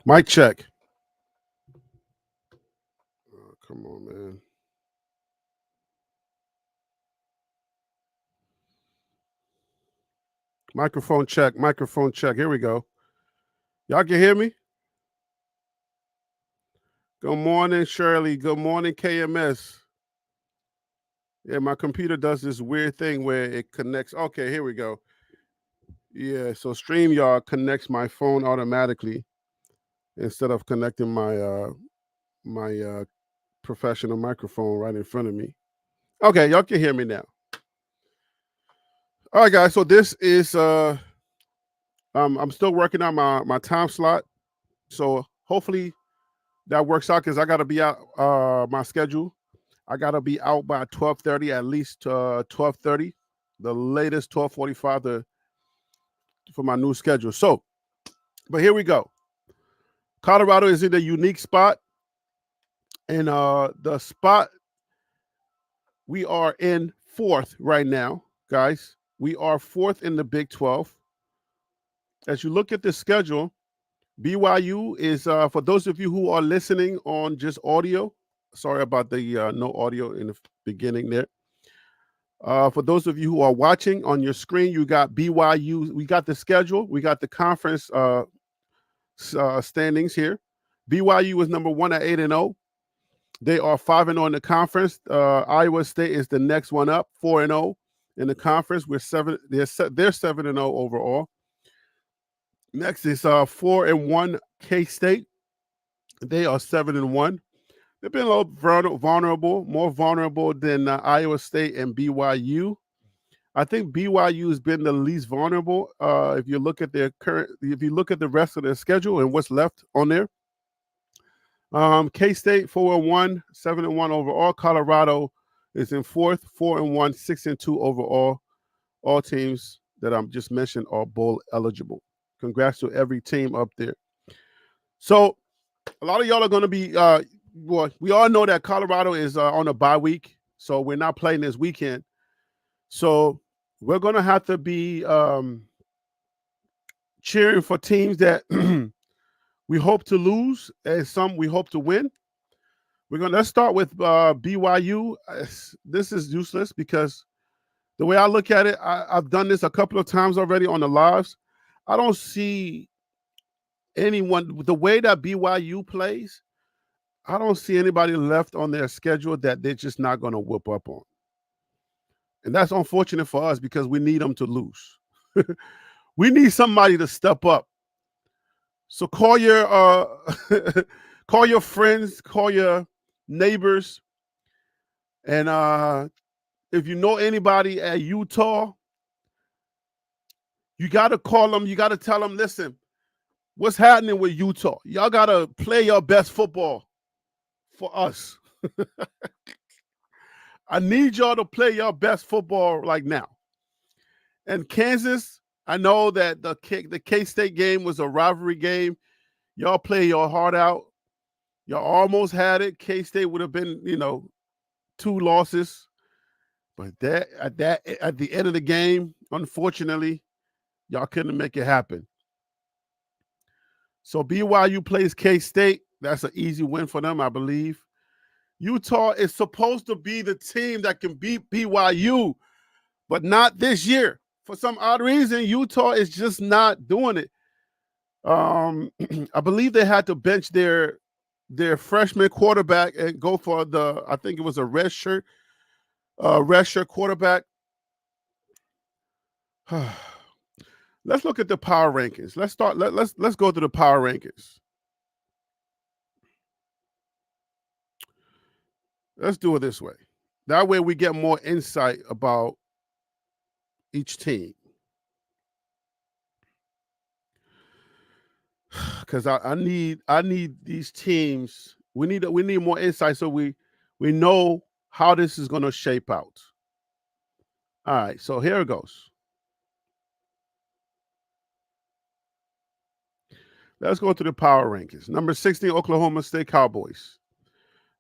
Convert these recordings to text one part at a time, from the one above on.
Mic check. Oh, come on, man. Microphone check. Microphone check. Here we go. Y'all can hear me? Good morning, Shirley. Good morning, KMS. Yeah, my computer does this weird thing where it connects. Okay, here we go. Yeah, so StreamYard connects my phone automatically instead of connecting my professional microphone right in front of me. Okay, y'all can hear me now. All right, guys. So this is I'm still working on my time slot. So hopefully that works out because I gotta be out my schedule. I gotta be out by 12:30, at least 12:30, the latest 12:45 for my new schedule. So, but here we go. Colorado is in a unique spot, and the spot we are in fourth right now, guys. We are fourth in the Big 12. As you look at the schedule, BYU is for those of you who are listening on just audio. Sorry about the no audio in the beginning there. For those of you who are watching on your screen, you got BYU. We got the schedule. We got the conference standings here. BYU is number one at 8-0. They are 5-0 in the conference. Iowa State is the next one up, 4-0 in the conference. We're seven. They're 7-0 overall. Next is 4-1 K State. They are 7-1. They've been a little vulnerable, more vulnerable than Iowa State and BYU. I think BYU has been the least vulnerable. If you look at if you look at the rest of their schedule and what's left on there. K State 4-1, 7-1 overall. Colorado is in fourth, 4-1, 6-2 overall. All teams that I'm just mentioned are bowl eligible. Congrats to every team up there. So a lot of y'all are going to be. Well, we all know that Colorado is on a bye week, so we're not playing this weekend. So we're going to have to be cheering for teams that we hope to lose and some we hope to win. Let's start with BYU. This is useless because the way I look at it, I've done this a couple of times already on the lives. I don't see anyone the way that BYU plays. I don't see anybody left on their schedule that they're just not going to whoop up on. And that's unfortunate for us because we need them to lose. We need somebody to step up. So call your call your friends, call your neighbors, and if you know anybody at Utah, you got to call them. You got to tell them, listen, what's happening with Utah? Y'all got to play your best football for us. I need y'all to play your best football like now. And Kansas, I know that the K-State game was a rivalry game. Y'all play your heart out. Y'all almost had it. K-State would have been, 2 losses. But at the end of the game, unfortunately, y'all couldn't make it happen. So BYU plays K-State. That's an easy win for them, I believe. Utah is supposed to be the team that can beat BYU, but not this year. For some odd reason, Utah is just not doing it. I believe they had to bench their freshman quarterback and go for I think it was a red shirt quarterback. Let's look at the power rankings. Let's go to the power rankings. Let's do it this way. That way we get more insight about each team. Because I need these teams. We need more insight so we know how this is going to shape out. All right, so here it goes. Let's go to the power rankings. Number 16, Oklahoma State Cowboys.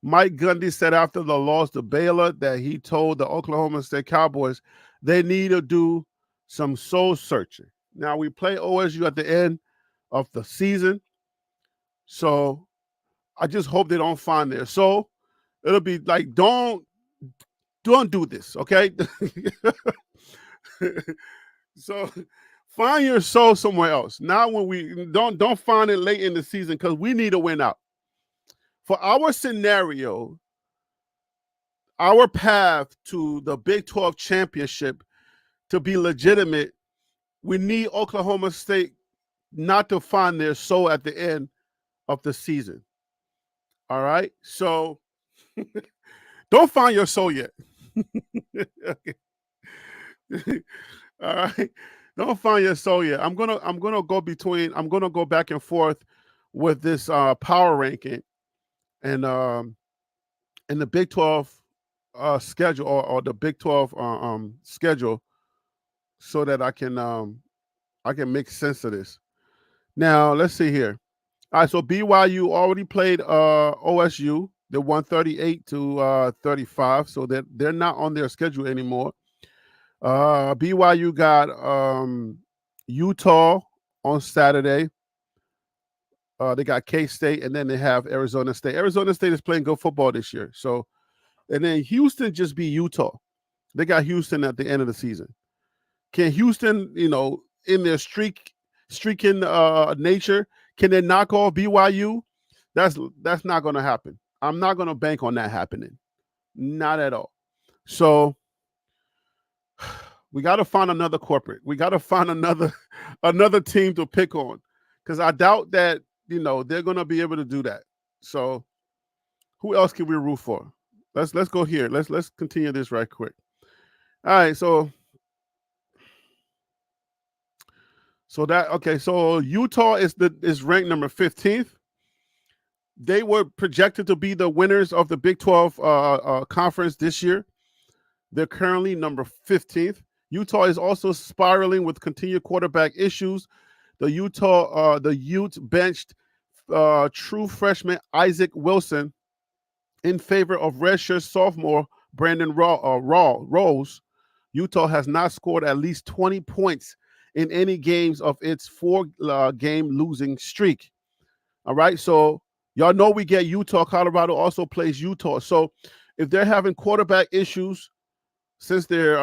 Mike Gundy said after the loss to Baylor that he told the Oklahoma State Cowboys they need to do some soul searching. Now, we play OSU at the end of the season. So I just hope they don't find their soul. It'll be like, don't do this, okay? So find your soul somewhere else. Now when we don't find it late in the season, because we need to win out. For our scenario, our path to the Big 12 championship to be legitimate, we need Oklahoma State not to find their soul at the end of the season. All right? So don't find your soul yet. All right. Don't find your soul yet. I'm gonna go back and forth with this power ranking and in the Big 12 schedule or the Big 12 schedule so that I can make sense of this. Now let's see here. All right, so BYU already played OSU. They're 138 to 35, so they're not on their schedule anymore. BYU got Utah on Saturday. They got K-State, and then they have Arizona State. Arizona State is playing good football this year. So, and then Houston just beat Utah. They got Houston at the end of the season. Can Houston, in their streaking nature, can they knock off BYU? That's not going to happen. I'm not going to bank on that happening. Not at all. So we got to find another corporate. We got to find another team to pick on, because I doubt that they're going to be able to do that. So who else can we root for? Let's go here. Let's continue this right quick. All right, so Utah is ranked number 15th. They were projected to be the winners of the Big 12 conference this year. They're currently number 15th. Utah is also spiraling with continued quarterback issues. The Utes benched true freshman Isaac Wilson in favor of redshirt sophomore Brandon Rose. Utah has not scored at least 20 points in any games of its 4-game losing streak. All right, so y'all know we get Utah. Colorado also plays Utah. So if they're having quarterback issues, since their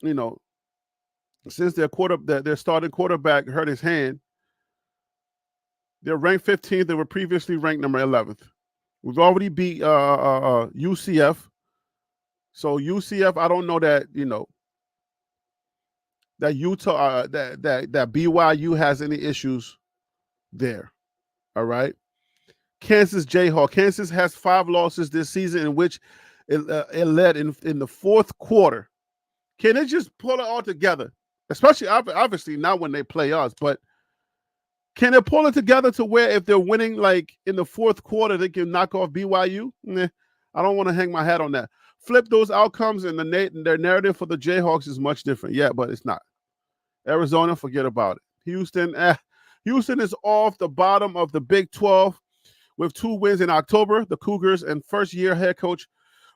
their starting quarterback hurt his hand, they're ranked 15th. They were previously ranked number 11th. We've already beat UCF. So UCF, I don't know that that Utah that BYU has any issues there. All right. Kansas Jayhawk. Kansas has 5 losses this season, in which it led in the fourth quarter. Can they just pull it all together? Especially, obviously, not when they play us, but can they pull it together to where if they're winning like in the fourth quarter, they can knock off BYU? I don't want to hang my hat on that. Flip those outcomes, and their narrative for the Jayhawks is much different. Yeah, but it's not. Arizona, forget about it. Houston is off the bottom of the Big 12 with 2 wins in October. The Cougars and first-year head coach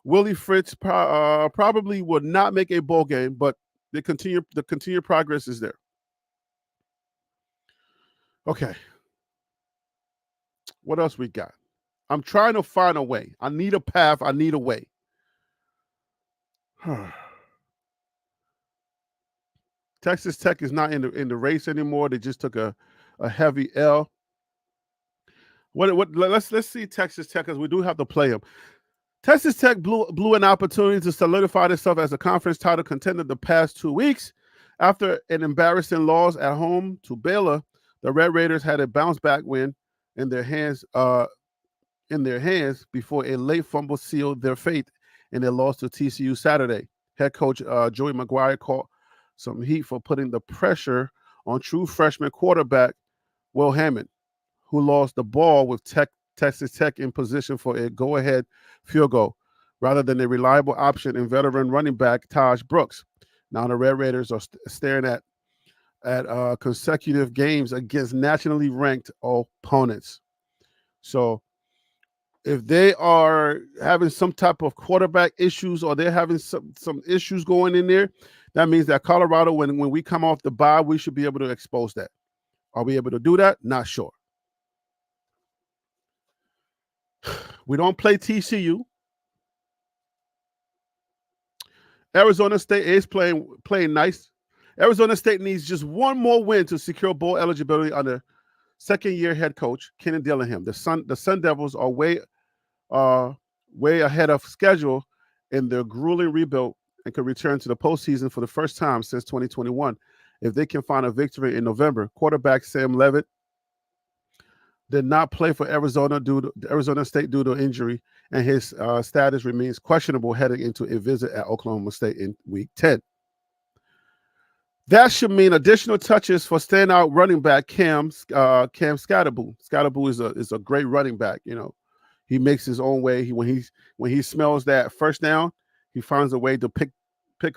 Willie Fritz probably would not make a bowl game, but the continued progress is there. Okay. What else we got? I'm trying to find a way. I need a path. I need a way. Texas Tech is not in the race anymore. They just took a heavy L. Let's see Texas Tech, because we do have to play them. Texas Tech blew an opportunity to solidify itself as a conference title contender the past 2 weeks. After an embarrassing loss at home to Baylor, the Red Raiders had a bounce back win in their hands before a late fumble sealed their fate in their loss to TCU Saturday. Head coach Joey McGuire caught some heat for putting the pressure on true freshman quarterback Will Hammond, who lost the ball with Texas Tech in position for a go-ahead field goal, rather than a reliable option in veteran running back Taj Brooks. Now the Red Raiders are staring at consecutive games against nationally ranked opponents. So if they are having some type of quarterback issues, or they're having some issues going in there, that means that Colorado, when we come off the bye, we should be able to expose that. Are we able to do that? Not sure. We don't play TCU. Arizona State is playing nice. Arizona State needs just one more win to secure bowl eligibility under second-year head coach Kenny Dillingham. The Sun Devils are way ahead of schedule in their grueling rebuild and could return to the postseason for the first time since 2021 if they can find a victory in November. Quarterback Sam Levitt did not play for Arizona State due to injury, and his status remains questionable heading into a visit at Oklahoma State in Week 10. That should mean additional touches for standout running back Cam Skattebo. Skattebo is a great running back. You know, he makes his own way. When he smells that first down, he finds a way to pick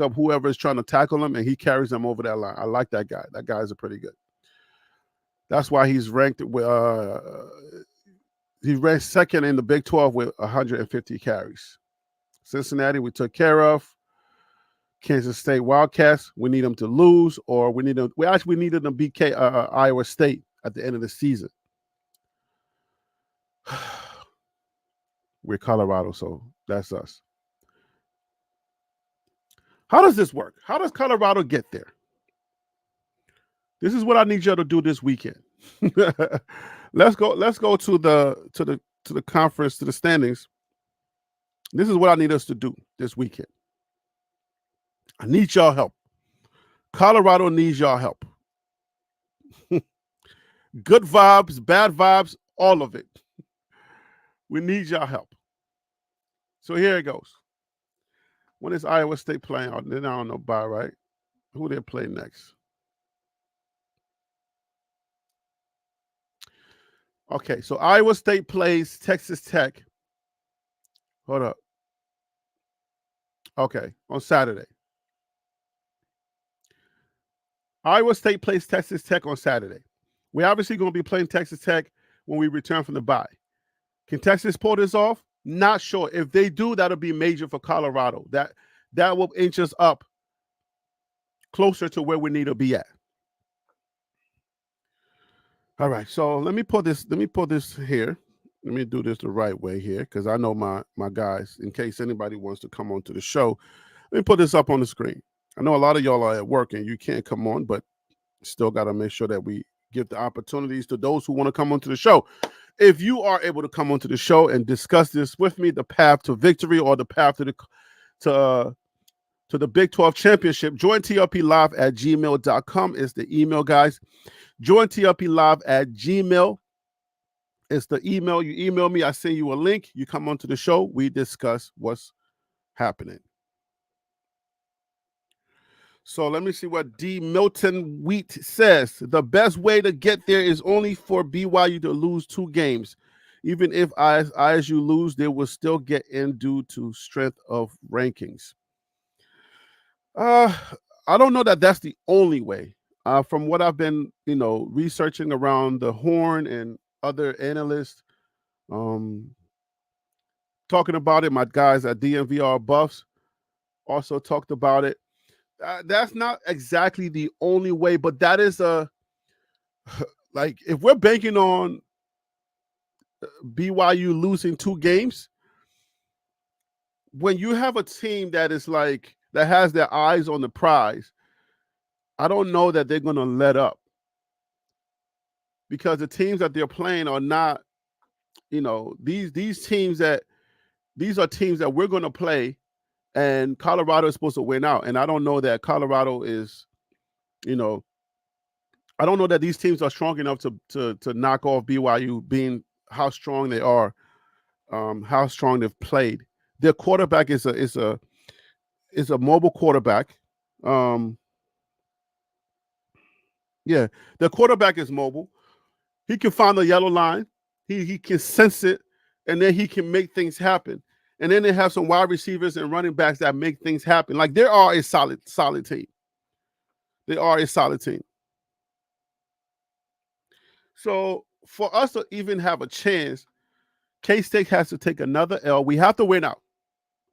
up whoever is trying to tackle him, and he carries them over that line. I like that guy. That guy is pretty good. That's why he's ranked second in the Big 12 with 150 carries. Cincinnati, we took care of. Kansas State Wildcats, we need them to lose, or we needed them to beat Iowa State at the end of the season. We're Colorado, so that's us. How does this work? How does Colorado get there? This is what I need y'all to do this weekend. Let's go to the conference, to the standings. This is what I need us to do this weekend. I need y'all help. Colorado needs y'all help. Good vibes, bad vibes, all of it. We need y'all help. So here it goes. When is Iowa State playing? Then I don't know by right. Who they play next? Okay, so Iowa State plays Texas Tech. Hold up. Okay, on Saturday. Iowa State plays Texas Tech on Saturday. We're obviously going to be playing Texas Tech when we return from the bye. Can Texas pull this off? Not sure. If they do, that'll be major for Colorado. That will inch us up closer to where we need to be at. All right, so let me put this here. Let me do this the right way here, because I know my guys, in case anybody wants to come on to the show, let me put this up on the screen. I know a lot of y'all are at work and you can't come on, but still got to make sure that we give the opportunities to those who want to come onto the show. If you are able to come onto the show and discuss this with me, the path to victory or the path to the Big 12 championship, join TLPlive@gmail.com is the email, guys. Join TLPlive@gmail. It's the email. You email me, I send you a link. You come onto the show. We discuss what's happening. So let me see what D. Milton Wheat says. The best way to get there is only for BYU to lose 2 games. Even if ISU lose, they will still get in due to strength of rankings. I don't know that that's the only way. From what I've been, researching around the Horn and other analysts, talking about it, my guys at DMVR Buffs also talked about it. That's not exactly the only way, but that is if we're banking on BYU losing 2 games, when you have a team that has their eyes on the prize, I don't know that they're going to let up, because the teams that they're playing are not, these teams that we're going to play. And Colorado is supposed to win out. And I don't know that Colorado is, I don't know that these teams are strong enough to knock off BYU, being how strong they are, how strong they've played. Their quarterback is a mobile quarterback. Their quarterback is mobile. He can find the yellow line. He can sense it, and then he can make things happen. And then they have some wide receivers and running backs that make things happen. Like, they are a solid team. They are a solid team. So for us to even have a chance, K-State has to take another L. We have to win out.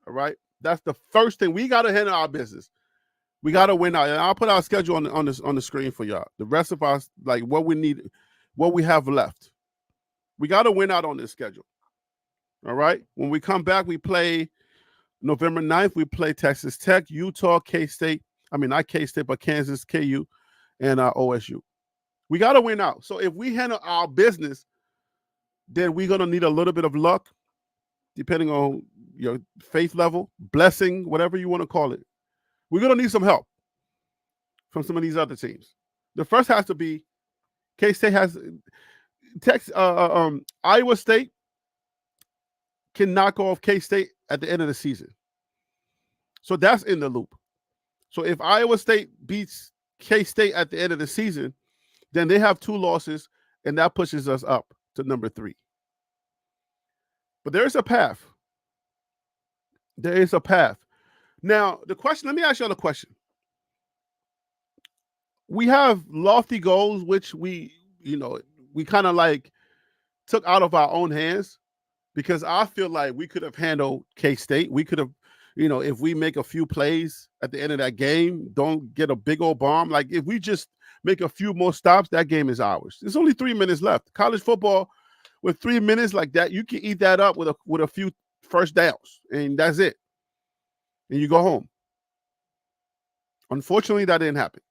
All right? That's the first thing. We got to handle our business. We got to win out. And I'll put our schedule on the screen for y'all. The rest of us, what we need, what we have left. We got to win out on this schedule. All right. When we come back, we play November 9th. We play Texas Tech, Utah, K-State. I mean, not K-State, but Kansas, KU, and OSU. We got to win out. So if we handle our business, then we're going to need a little bit of luck, depending on your faith level, blessing, whatever you want to call it. We're going to need some help from some of these other teams. The first has to be K-State has Iowa State can knock off K-State at the end of the season. So that's in the loop. So if Iowa State beats K-State at the end of the season, then they have 2 losses, and that pushes us up to number 3. But there is a path. There is a path. Now, the question, let me ask you all a question. We have lofty goals, which we kind of like took out of our own hands, because I feel like we could have handled K-State. We could have, if we make a few plays at the end of that game, don't get a big old bomb. Like if we just make a few more stops, that game is ours. There's only 3 minutes left. College football, with 3 minutes like that, you can eat that up with a few first downs, and that's it. And you go home. Unfortunately, that didn't happen.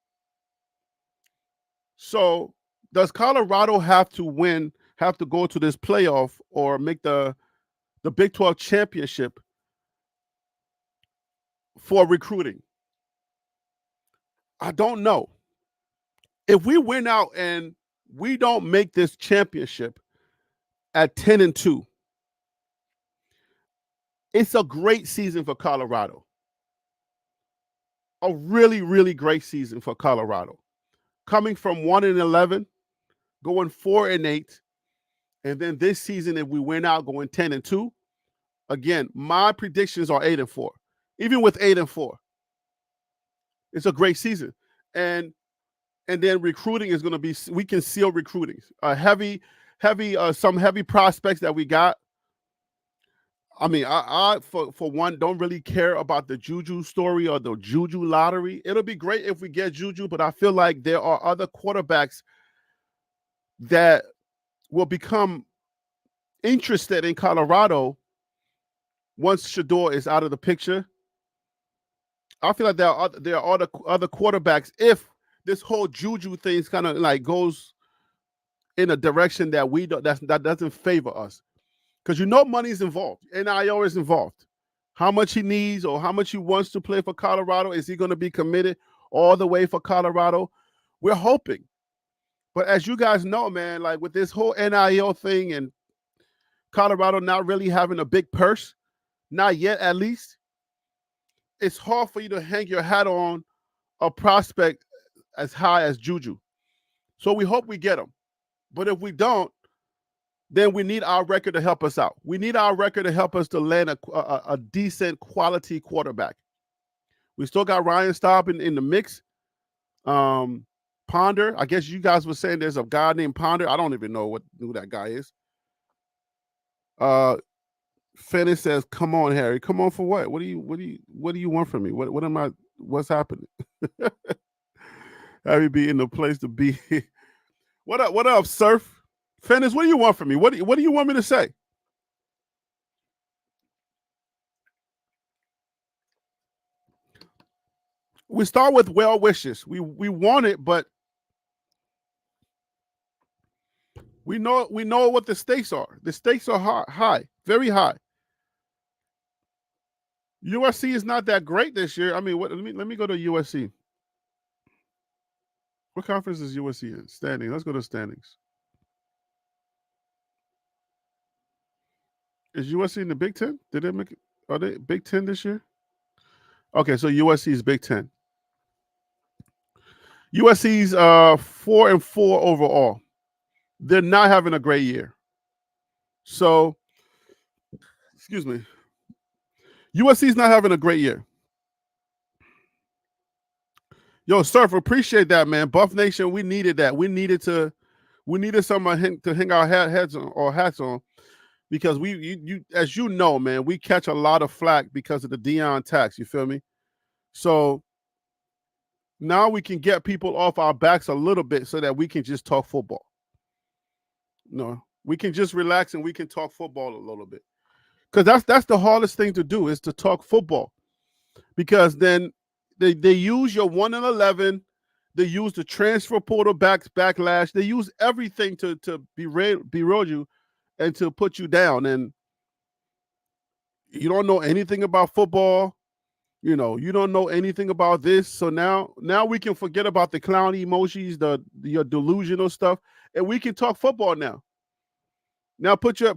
So does Colorado have to go to this playoff or make the Big 12 championship for recruiting? I don't know. If we win out and we don't make this championship at 10-2, it's a great season for Colorado. A really, really great season for Colorado. Coming from 1-11, going 4-8, and then this season, if we win out, going 10-2. Again, my predictions are 8-4. Even with 8-4, it's a great season. And then recruiting is going to be, we can seal recruiting. Some heavy prospects that we got. I mean, I for one, don't really care about the Juju story or the Juju lottery. It'll be great if we get Juju, but I feel like there are other quarterbacks that will become interested in Colorado once Shedeur is out of the picture. I feel like there are other quarterbacks, if this whole Juju thing kind of like goes in a direction that that doesn't favor us. Because money's involved. NIL is involved. How much he needs or how much he wants to play for Colorado. Is he going to be committed all the way for Colorado? We're hoping. But as you guys know, man, like with this whole NIL thing and Colorado not really having a big purse, not yet at least, it's hard for you to hang your hat on a prospect as high as Juju. So we hope we get him. But if we don't, then we need our record to help us out. We need our record to help us to land a decent quality quarterback. We still got Ryan Staub in the mix. Ponder, I guess you guys were saying there's a guy named Ponder. I don't even know who that guy is. Fenny says, "Come on, Harry. Come on for what? What do you want from me? What's happening?" Harry be in the place to be. What up, Surf? Fennis, what do you want from me? What do you want me to say? We start with well wishes. We want it, but we know what the stakes are. The stakes are high, very high. USC is not that great this year. I mean, let me go to USC. What conference is USC in? Standings. Let's go to standings. Is USC in the Big Ten? Did they make it? Are they Big Ten this year? Okay, so USC is Big Ten. USC's 4-4 overall. They're not having a great year. So, excuse me. USC's not having a great year. Yo, Surf, appreciate that, man. Buff Nation, we needed that. We needed someone to hang our hats on, because you as you know, man, we catch a lot of flack because of the Deion tax. You feel me? So now we can get people off our backs a little bit so that we can just talk football. No, we can just relax and we can talk football a little bit. because that's the hardest thing to do, is to talk football, because then they use your 1-11, they use the transfer portal backlash, they use everything to berate you and to put you down, and you don't know anything about football. You don't know anything about this. So now we can forget about the clown emojis, your delusional stuff, and we can talk football now. Now put your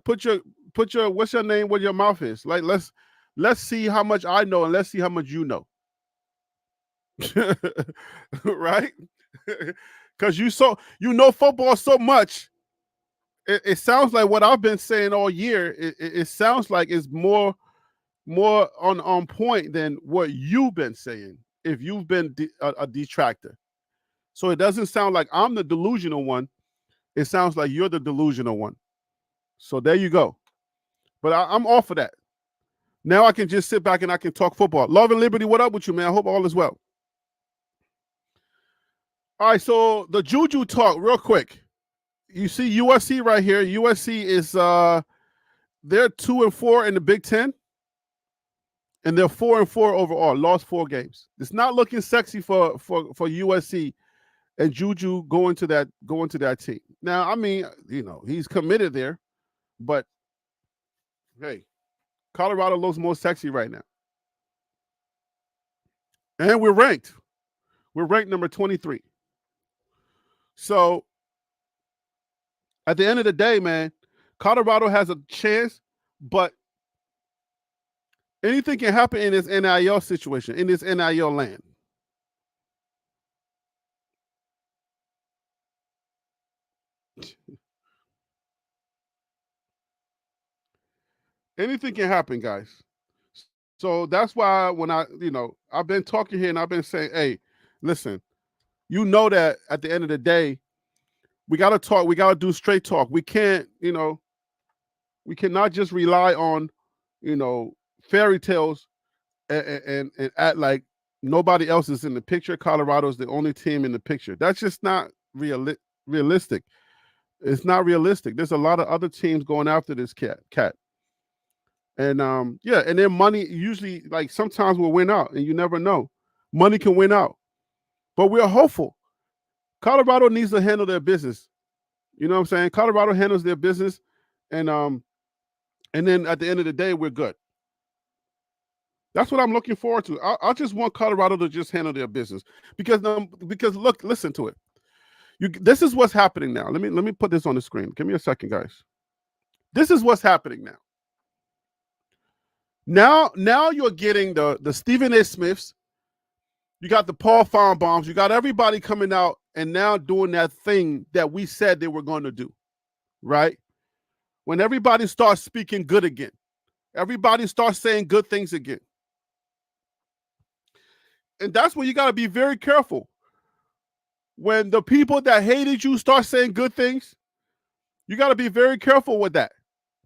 what's your name where your mouth is. Like let's see how much I know, and let's see how much you know. Right? Because you know football so much. It sounds like what I've been saying all year. It sounds like it's more on point than what you've been saying, if you've been a detractor. So it doesn't sound like I'm the delusional one. It sounds like you're the delusional one. So there you go. But I'm all for that. Now I can just sit back and I can talk football. Love and Liberty, what up with you, man? I hope all is well. All right, so the Juju talk, real quick. You see USC right here. USC is they're 2-4 in the Big Ten. And they're 4-4 overall, lost 4 games. It's not looking sexy for USC and Juju going to that team. Now, I mean, he's committed there, but hey, Colorado looks more sexy right now. And we're ranked. We're ranked number 23. So at the end of the day, man, Colorado has a chance, but anything can happen in this NIL situation, in this NIL land. Anything can happen, guys. So that's why when I've been talking here and I've been saying, hey, listen, that at the end of the day, we got to talk. We got to do straight talk. We can't, we cannot just rely on, fairy tales and act like nobody else is in the picture. Colorado is the only team in the picture. That's just not realistic. It's not realistic. There's a lot of other teams going after this cat. And and then money usually, like, sometimes will win out, and you never know. Money can win out. But we're hopeful. Colorado needs to handle their business. You know what I'm saying? Colorado handles their business, and then at the end of the day, we're good. That's what I'm looking forward to. I just want Colorado to just handle their business, because look, listen to it. This is what's happening now. Let me put this on the screen. Give me a second, guys. This is what's happening now. Now you're getting the Stephen A. Smiths. You got the Paul Farnbaums. You got everybody coming out and now doing that thing that we said they were going to do, right? When everybody starts speaking good again, everybody starts saying good things again. And that's when you got to be very careful. When the people that hated you start saying good things, you got to be very careful with that.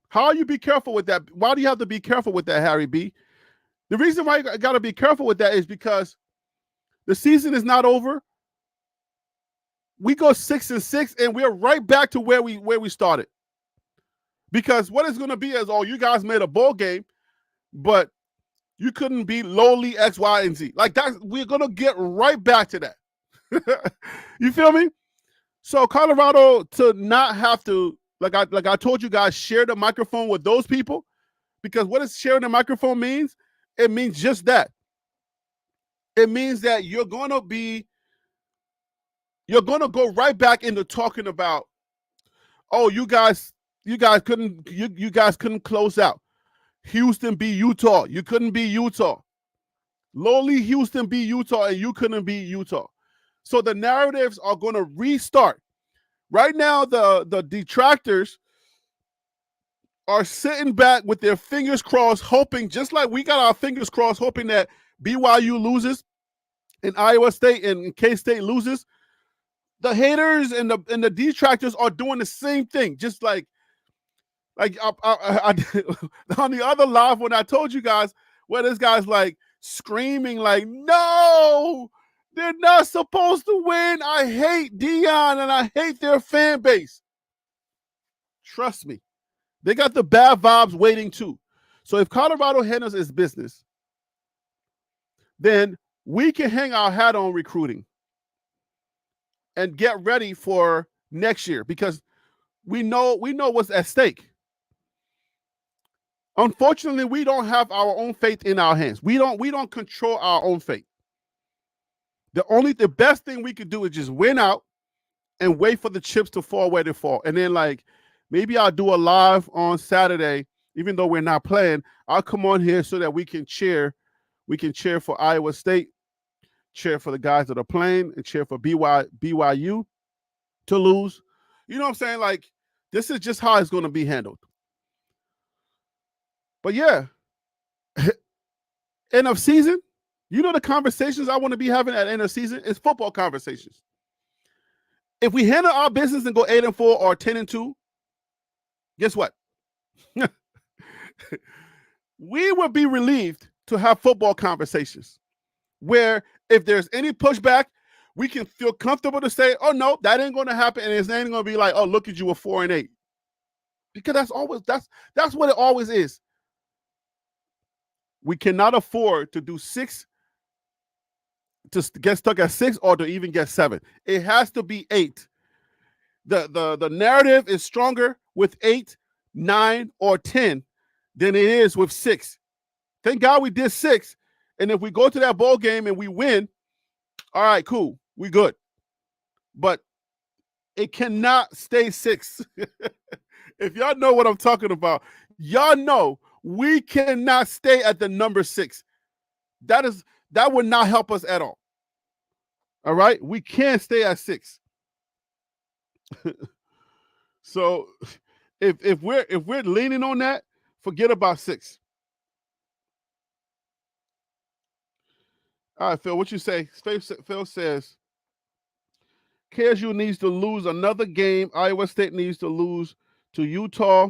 How you be careful with that? Why do you have to be careful with that, Harry B? The reason why you got to be careful with that is because the season is not over. We go 6-6, and we're right back to where we started. Because what it's going to be is, you guys made a bowl game, but you couldn't beat lowly X, Y, and Z. Like that, we're going to get right back to that. You feel me? So Colorado, to not have to, like I told you guys, share the microphone with those people, because what does sharing the microphone means? It means just that. It means that you're going to go right back into talking about, you guys couldn't close out. Houston beat Utah. You couldn't beat Utah. Lowly Houston beat Utah, and you couldn't beat Utah. So the narratives are going to restart. Right now, the detractors are sitting back with their fingers crossed, hoping, just like we got our fingers crossed, hoping that BYU loses and Iowa State and K-State loses. The haters and the detractors are doing the same thing. Just like I on the other live, when I told you guys, where this guy's like screaming like, no, they're not supposed to win. I hate Deion and I hate their fan base. Trust me, they got the bad vibes waiting too. So if Colorado handles its business, then we can hang our hat on recruiting and get ready for next year, because we know what's at stake. Unfortunately, we don't have our own fate in our hands. We don't control our own fate. The best thing we could do is just win out and wait for the chips to fall where they fall. And then, like, maybe I'll do a live on Saturday, even though we're not playing. I'll come on here so that we can cheer. We can cheer for Iowa State, cheer for the guys that are playing, and cheer for BYU to lose. You know what I'm saying? Like, this is just how it's going to be handled. But yeah, end of season, you know the conversations I want to be having at end of season is football conversations. If we handle our business and go 8-4 or 10-2, guess what? We would be relieved to have football conversations where if there's any pushback, we can feel comfortable to say, oh, no, that ain't going to happen. And it's ain't going to be like, oh, look at you, a 4-8. Because that's what it always is. We cannot afford to do 6, to get stuck at 6 or to even get 7. It has to be 8. The narrative is stronger with 8, 9, or 10 than it is with 6. Thank God we did 6. And if we go to that bowl game and we win, all right, cool. We good. But it cannot stay 6. If y'all know what I'm talking about, y'all know we cannot stay at the number 6. That would not help us at all. All right? We can't stay at 6. So if we're leaning on that, forget about 6. All right, Phil, what you say? Phil says KSU needs to lose another game. Iowa State needs to lose to Utah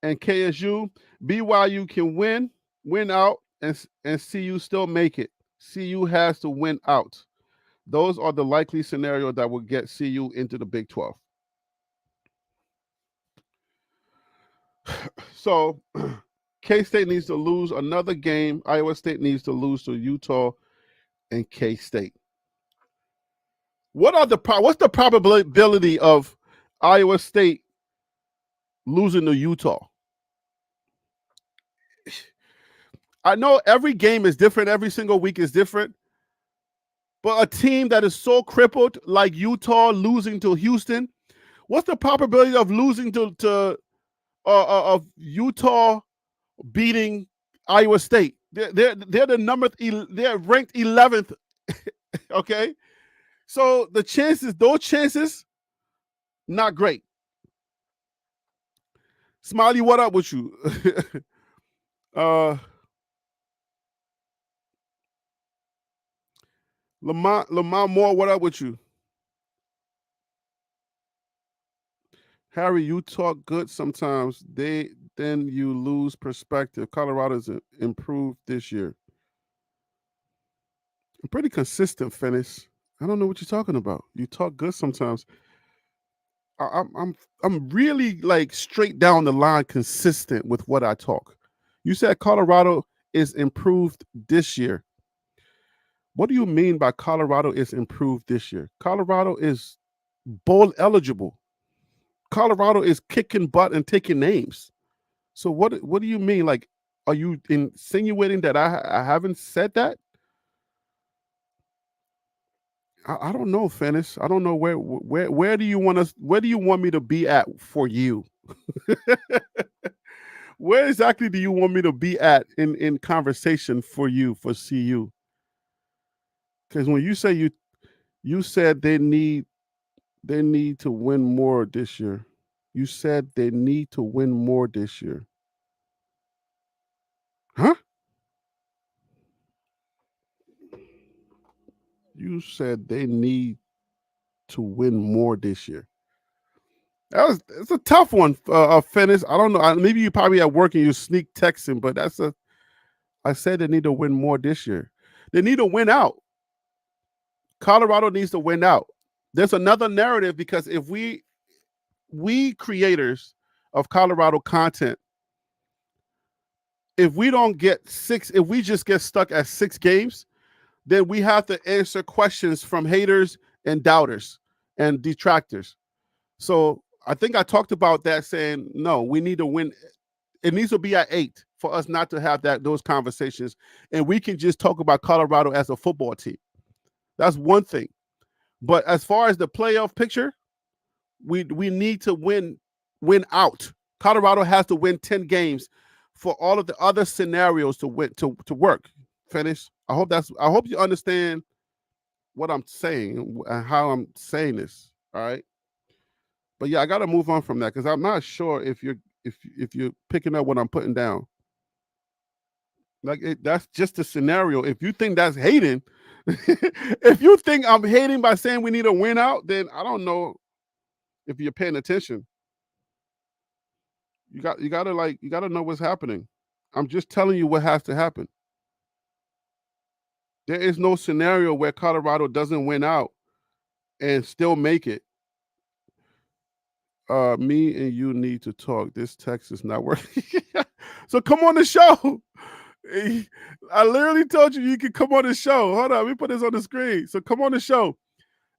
and KSU. BYU can win out, and CU still make it. CU has to win out. Those are the likely scenarios that will get CU into the Big 12. So K-State needs to lose another game. Iowa State needs to lose to Utah and K-State. What's the probability of Iowa State losing to Utah? I know every game is different. Every single week is different. But a team that is so crippled like Utah losing to Houston, what's the probability of losing of Utah beating Iowa State? They're the number. They're ranked 11th. Okay, so those chances, not great. Smiley, what up with you? Lamont Moore, what up with you? Harry, you talk good sometimes. Then you lose perspective. Colorado's improved this year. I'm pretty consistent, Fennis. I don't know what you're talking about. You talk good sometimes. I'm really like straight down the line consistent with what I talk. You said Colorado is improved this year. What do you mean by Colorado is improved this year? Colorado is bowl eligible. Colorado is kicking butt and taking names. So what do you mean? Like, are you insinuating that I haven't said that? I don't know, Fennis. I don't know where do you want me to be at for you? Where exactly do you want me to be at in conversation for you, for CU? Because when you say you said they need to win more this year. You said they need to win more this year. Huh? You said they need to win more this year. It's a tough one, Fennis. I don't know. Maybe you probably at work and you sneak texting, but I said they need to win more this year. They need to win out. Colorado needs to win out. There's another narrative, because if we creators of Colorado content if we don't get 6, if we just get stuck at 6 games, then we have to answer questions from haters and doubters and detractors. So I think I talked about that, saying, no, we need to win. It needs to be at 8 for us not to have those conversations. And we can just talk about Colorado as a football team. That's one thing. But as far as the playoff picture, we need to win out. Colorado has to win 10 games for all of the other scenarios to work. Finish. I hope you understand what I'm saying and how I'm saying this. All right. But yeah, I got to move on from that because I'm not sure if you're picking up what I'm putting down. Like that's just a scenario. If you think that's hating, if you think I'm hating by saying we need to win out, then I don't know if you're paying attention. You gotta know what's happening. I'm just telling you what has to happen. There is no scenario where Colorado doesn't win out and still make it. Me and you need to talk. This text is not working. So come on the show. I literally told you can come on the show. Hold on, let me put this on the screen. So come on the show.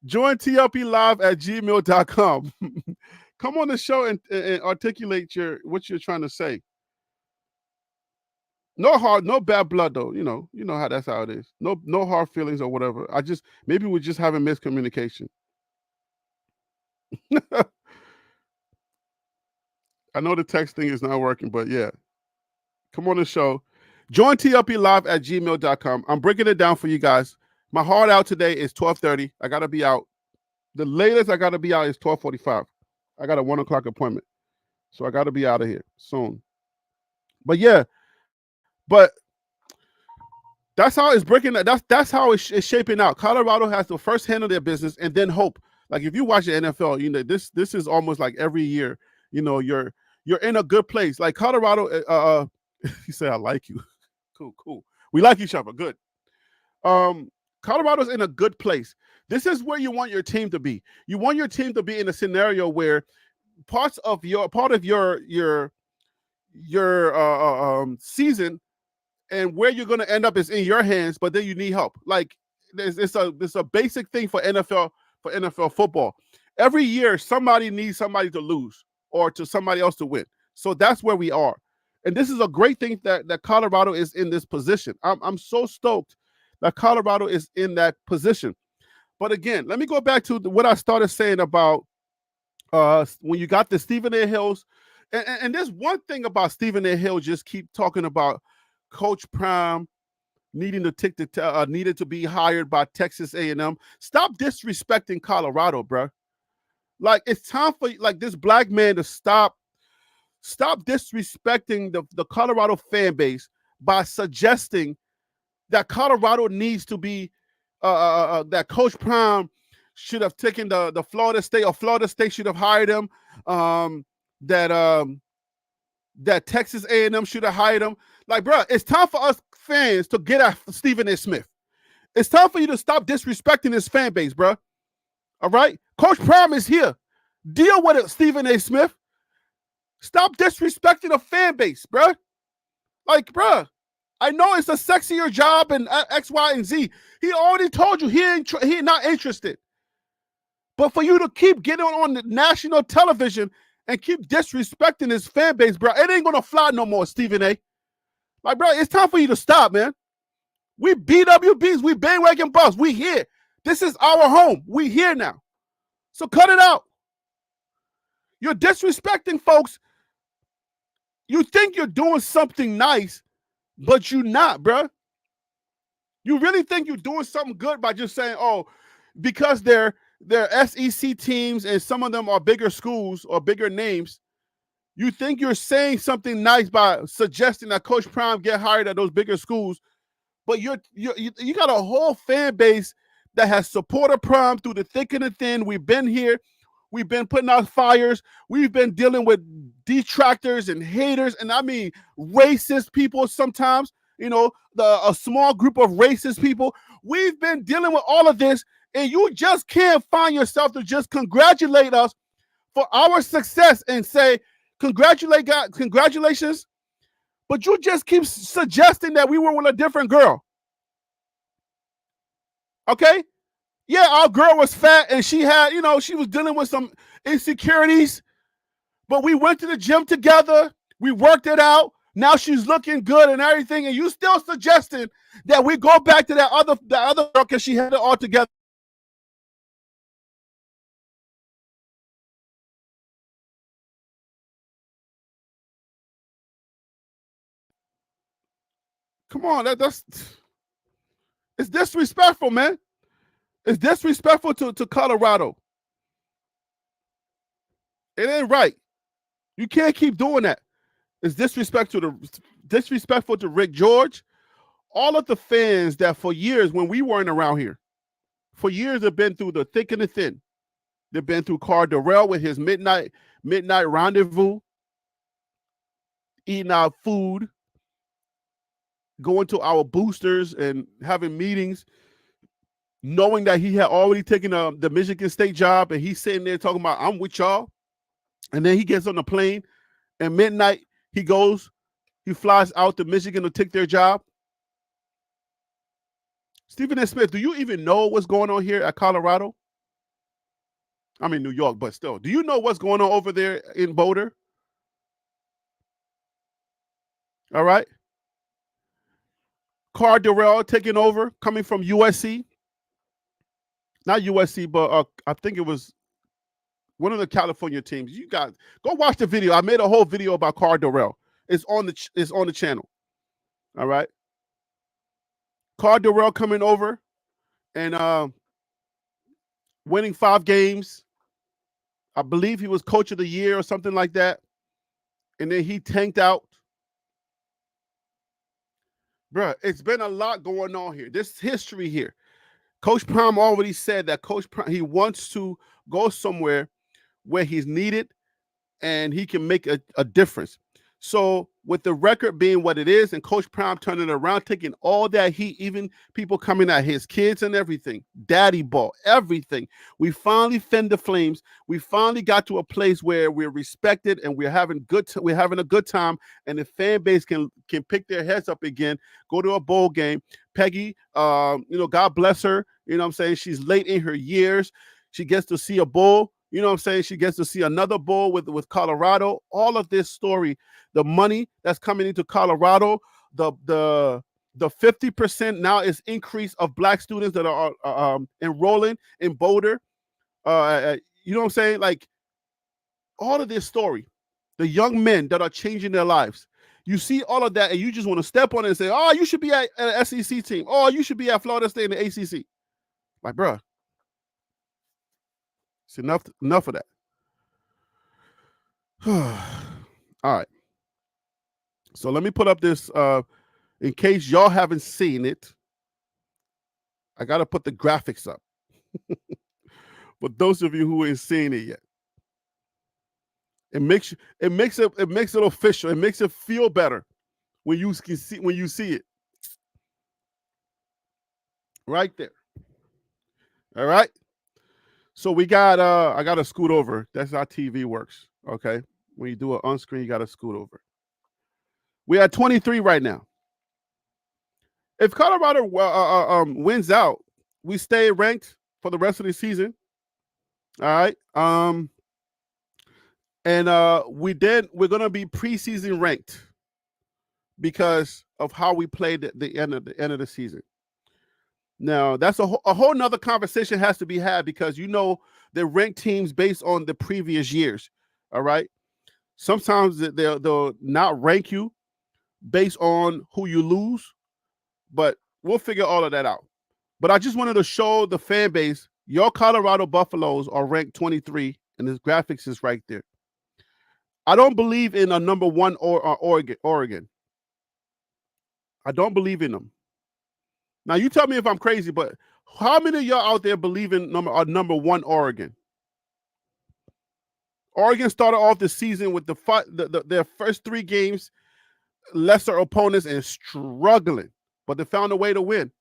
Join tlplive@gmail.com. Come on the show and articulate what you're trying to say. No bad blood though. You know how it is. No hard feelings or whatever. Maybe we're just having miscommunication. I know the text thing is not working, but yeah. Come on the show. Join tlplive@gmail.com. I'm breaking it down for you guys. My hard out today is 12:30. I got to be out. The latest I got to be out is 12:45. I got a 1 o'clock appointment. So I got to be out of here soon. But yeah, but that's how it's breaking. That's how it's shaping out. Colorado has to first handle their business and then hope. Like if you watch the NFL, this is almost like every year. You're in a good place. Like Colorado, he said, I like you. Cool. We like each other. Good. Colorado's in a good place. This is where you want your team to be. You want your team to be in a scenario where part of your season and where you're going to end up is in your hands, but then you need help. Like it's a basic thing for NFL football. Every year, somebody needs somebody to lose or to somebody else to win. So that's where we are. And this is a great thing that Colorado is in this position. I'm so stoked that Colorado is in that position. But again, let me go back to what I started saying about when you got the Stephen A. Hills. And there's one thing about Stephen A. Hill, just keep talking about Coach Prime needed to be hired by Texas A&M. Stop disrespecting Colorado, bro. Like it's time for this black man to stop disrespecting the Colorado fan base by suggesting that Colorado needs to be that Coach Prime should have taken the Florida State, or Florida State should have hired him. That Texas A&M should have hired him. Like, bro, it's time for us fans to get at Stephen A. Smith. It's time for you to stop disrespecting his fan base, bro. All right? Coach Prime is here. Deal with it, Stephen A. Smith. Stop disrespecting the fan base, bro. Like, bro, I know it's a sexier job and X, Y, and Z. He already told you he not interested. But for you to keep getting on the national television and keep disrespecting his fan base, bro, it ain't gonna fly no more, Stephen A. Like, bro, it's time for you to stop, man. We BWBs, we bandwagon buffs, we here. This is our home. We here now. So cut it out. You're disrespecting folks. You think you're doing something nice, but you're not, bro. You really think you're doing something good by just saying, oh, because they're SEC teams and some of them are bigger schools or bigger names, you think you're saying something nice by suggesting that Coach Prime get hired at those bigger schools, but you got a whole fan base that has supported Prime through the thick and the thin. We've been here. We've been putting out fires. We've been dealing with detractors and haters, and I mean racist people sometimes, a small group of racist people. We've been dealing with all of this, and you just can't find yourself to just congratulate us for our success and say, congratulations. but you just keep suggesting that we were with a different girl. Okay? Yeah, our girl was fat and she had, she was dealing with some insecurities, but we went to the gym together. We worked it out. Now she's looking good and everything, and you still suggesting that we go back to the other girl because she had it all together. Come on, that's it's disrespectful, man. It's disrespectful to Colorado. It ain't right. You can't keep doing that. It's disrespectful to Rick George. All of the fans that for years, when we weren't around here, for years have been through the thick and the thin. They've been through Carl Durrell with his midnight rendezvous, eating our food, going to our boosters and having meetings, knowing that he had already taken the Michigan State job, and he's sitting there talking about, I'm with y'all. And then he gets on the plane, and midnight he flies out to Michigan to take their job. Stephen A. Smith, do you even know what's going on here at Colorado? I mean, New York, but still. Do you know what's going on over there in Boulder? All right. Carl Durrell taking over, coming from USC. Not USC, but I think it was one of the California teams. You guys go watch the video. I made a whole video about Carl Durrell. It's on the channel. All right. Carl Durrell coming over and winning 5 games. I believe he was coach of the year or something like that. And then he tanked out. Bruh, it's been a lot going on here. This history here. Coach Prime already said that he wants to go somewhere where he's needed and he can make a difference. So with the record being what it is and Coach Prime turning it around, taking all that heat, even people coming at his kids and everything, daddy ball, everything. We finally fend the flames. We finally got to a place where we're respected and we're having a good time, and the fan base can pick their heads up again, go to a bowl game. Peggy, God bless her. You know what I'm saying? She's late in her years. She gets to see a bowl. You know what I'm saying? She gets to see another bowl with Colorado. All of this story, the money that's coming into Colorado, the 50% now is increase of Black students that are enrolling in Boulder. You know what I'm saying? Like all of this story, the young men that are changing their lives. You see all of that, and you just want to step on it and say, "Oh, you should be at an SEC team. Oh, you should be at Florida State in the ACC." Like, bruh, it's enough of that. All right. So let me put up this in case y'all haven't seen it. I got to put the graphics up. But those of you who ain't seen it yet, it makes it official. It makes it feel better when you see it. Right there. All right. So we got I got to scoot over. That's how TV works. Okay. When you do it on screen, you got to scoot over. We are 23 right now. If Colorado wins out, we stay ranked for the rest of the season. All right. And we're gonna be preseason ranked because of how we played at the end of the season. Now that's a whole nother conversation has to be had because they rank teams based on the previous years. All right. Sometimes they'll not rank you based on who you lose, but we'll figure all of that out. But I just wanted to show the fan base, your Colorado Buffaloes are ranked 23, and this graphics is right there. I don't believe in a number 1 Oregon. I don't believe in them. Now, you tell me if I'm crazy, but how many of y'all out there believe in number 1 Oregon? Oregon started off the season with their first 3 games, lesser opponents, and struggling, but they found a way to win,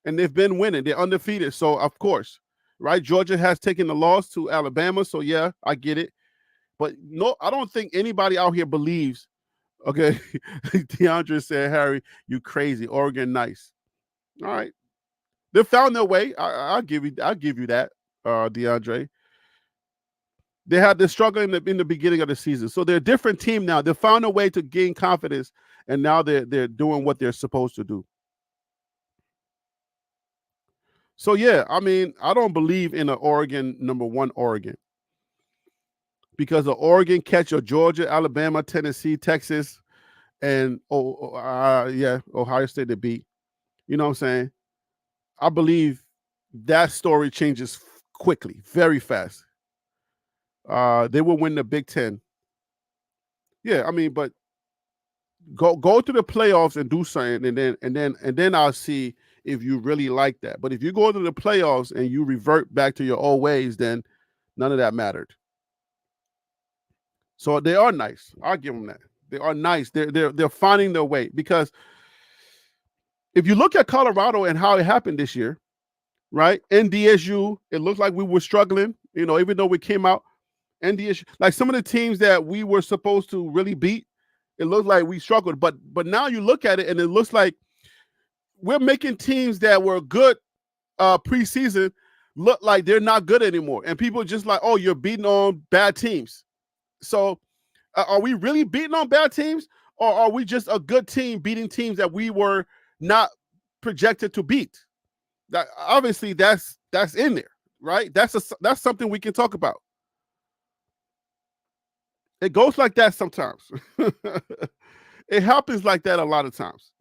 and they've been winning. They're undefeated, so of course, right? Georgia has taken the loss to Alabama, so yeah, I get it. But no, I don't think anybody out here believes Okay. DeAndre said, Harry, you crazy. Oregon nice. All right. They found their way. I'll give you that, DeAndre. They had the struggle in the beginning of the season. So they're a different team now. They found a way to gain confidence, and now they're doing what they're supposed to do. So yeah, I mean, I don't believe in an Oregon #1 Oregon, because the Oregon catch a Georgia, Alabama, Tennessee, Texas, and Ohio State they beat. You know what I'm saying? I believe that story changes quickly, very fast. They will win the Big Ten. Yeah, I mean, but go to the playoffs and do something, and then I'll see if you really like that. But if you go to the playoffs and you revert back to your old ways, then none of that mattered. So they are nice. I'll give them that. They are nice. They're finding their way, because if you look at Colorado and how it happened this year, right? NDSU, it looked like we were struggling, even though we came out. NDSU, like some of the teams that we were supposed to really beat, it looked like we struggled. But now you look at it and it looks like we're making teams that were good preseason look like they're not good anymore. And people are just like, oh, you're beating on bad teams. So are we really beating on bad teams, or are we just a good team beating teams that we were not projected to beat? That obviously that's in there, right? That's something we can talk about. It goes like that sometimes. It happens like that a lot of times.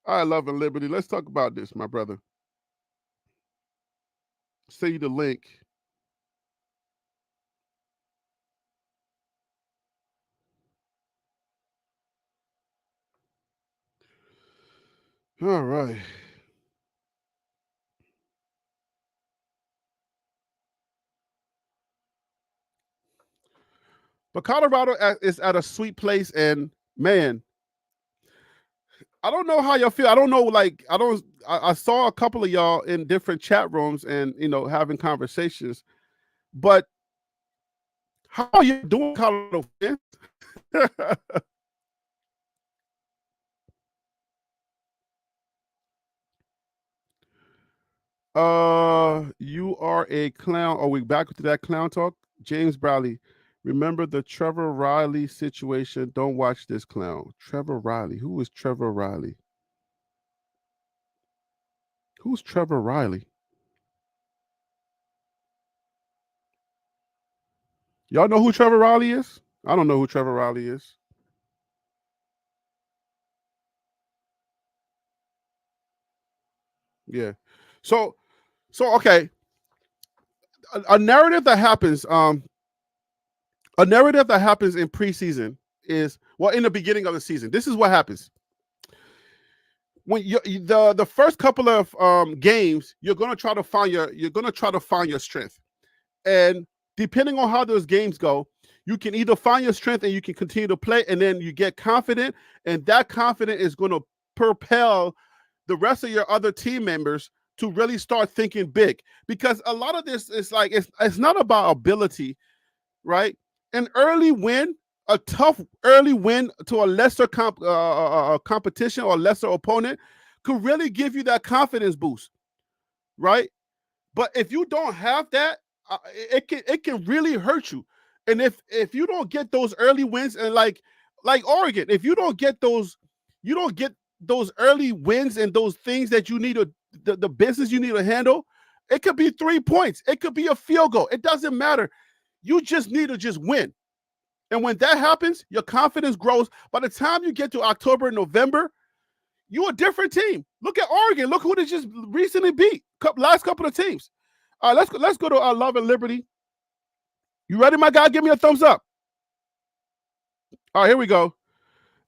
All right, Love and Liberty. Let's talk about this, my brother. Send you the link. All right. But Colorado is at a sweet place, and man, I don't know how y'all feel. I don't know, like I saw a couple of y'all in different chat rooms and having conversations, but how are you doing, Colorado fans? You are a clown. Are we back to that clown talk? James Bradley, remember the Trevor Riley situation? Don't watch this clown. Trevor Riley. Who is Trevor Riley? Who's Trevor Riley? Y'all know who Trevor Riley is? I don't know who Trevor Riley is. Yeah. So okay. A narrative that happens, a narrative that happens in preseason is, well, in the beginning of the season. This is what happens. When the first couple of games, you're gonna try to find your strength. And depending on how those games go, you can either find your strength and you can continue to play, and then you get confident, and that confidence is going to propel the rest of your other team members to really start thinking big. Because a lot of this is like, it's not about ability, right? An early win, a tough early win to a lesser competition or lesser opponent could really give you that confidence boost, right? But if you don't have that, it can really hurt you. And if you don't get those early wins, and like Oregon, if you don't get those, early wins and those things that you need to, the business you need to handle, it could be 3 points, it could be a field goal. It doesn't matter. You just need to just win. And when that happens, your confidence grows. By the time you get to October and November, you're a different team. Look at Oregon. Look who they just recently beat. Last couple of teams. All right, let's go to Love and Liberty. You ready, my guy? Give me a thumbs up. All right, here we go.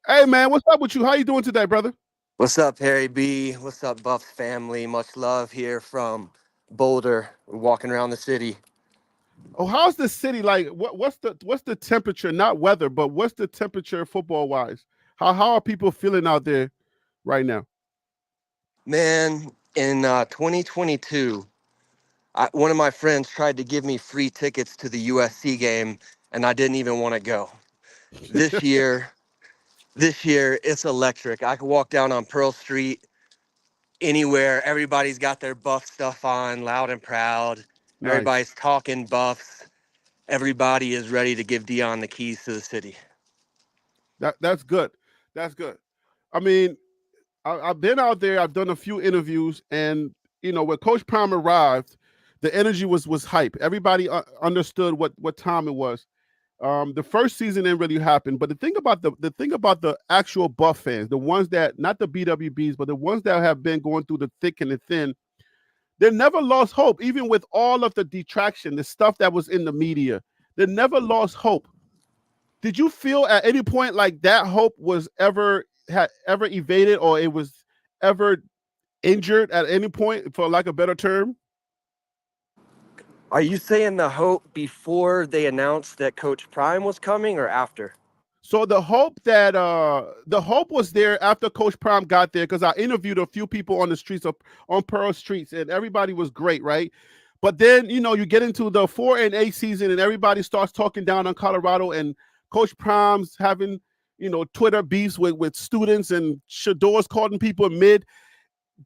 Hey, man, what's up with you? How you doing today, brother? What's up, Harry B? What's up, Buffs family? Much love here from Boulder. We're walking around the city. Oh, how's the city like? What's the temperature? Not weather, but what's the temperature football wise? How are people feeling out there right now? Man, in 2022, one of my friends tried to give me free tickets to the USC game, and I didn't even want to go. This year, this year it's electric. I could walk down on Pearl Street anywhere. Everybody's got their Buff stuff on, loud and proud. Nice. Everybody's talking Buffs. Everybody is ready to give Dion the keys to the city. That's good. That's good. I mean, I've been out there. I've done a few interviews, and when Coach Prime arrived, the energy was hype. Everybody understood what time it was. The first season didn't really happen, but the thing about the actual Buff fans, the ones that not the BWBs, but the ones that have been going through the thick and the thin, they never lost hope, even with all of the detraction, the stuff that was in the media. They never lost hope. Did you feel at any point like that hope was ever evaded, or it was ever injured at any point, for lack of a better term? Are you saying the hope before they announced that Coach Prime was coming or after? So the hope was there after Coach Prime got there, because I interviewed a few people on the streets on Pearl Streets, and everybody was great, right? But then you get into the 4-8 season, and everybody starts talking down on Colorado, and Coach Prime's having Twitter beefs with students, and Shador's calling people mid.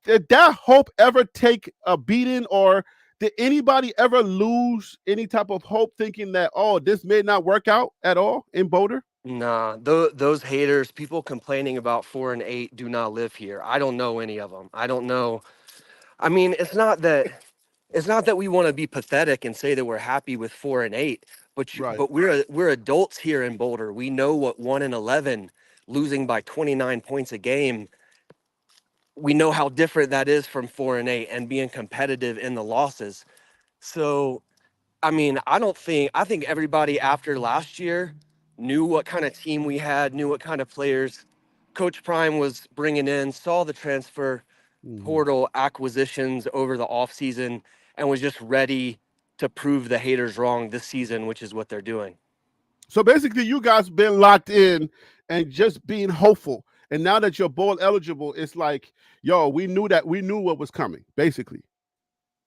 Did that hope ever take a beating, or did anybody ever lose any type of hope, thinking that, oh, this may not work out at all in Boulder? Nah, those haters, people complaining about 4-8, do not live here. I don't know any of them. I don't know. I mean, it's not that we want to be pathetic and say that we're happy with 4-8, Right. but we're adults here in Boulder. We know what 1-11, losing by 29 points a game. We know how different that is from 4-8 and being competitive in the losses. So, I mean, I think everybody after last year knew what kind of team we had, knew what kind of players Coach Prime was bringing in, saw the transfer Mhm. portal acquisitions over the offseason, and was just ready to prove the haters wrong this season, which is what they're doing. So basically, you guys been locked in and just being hopeful. And now that you're bowl eligible, it's like, yo, we knew what was coming, basically.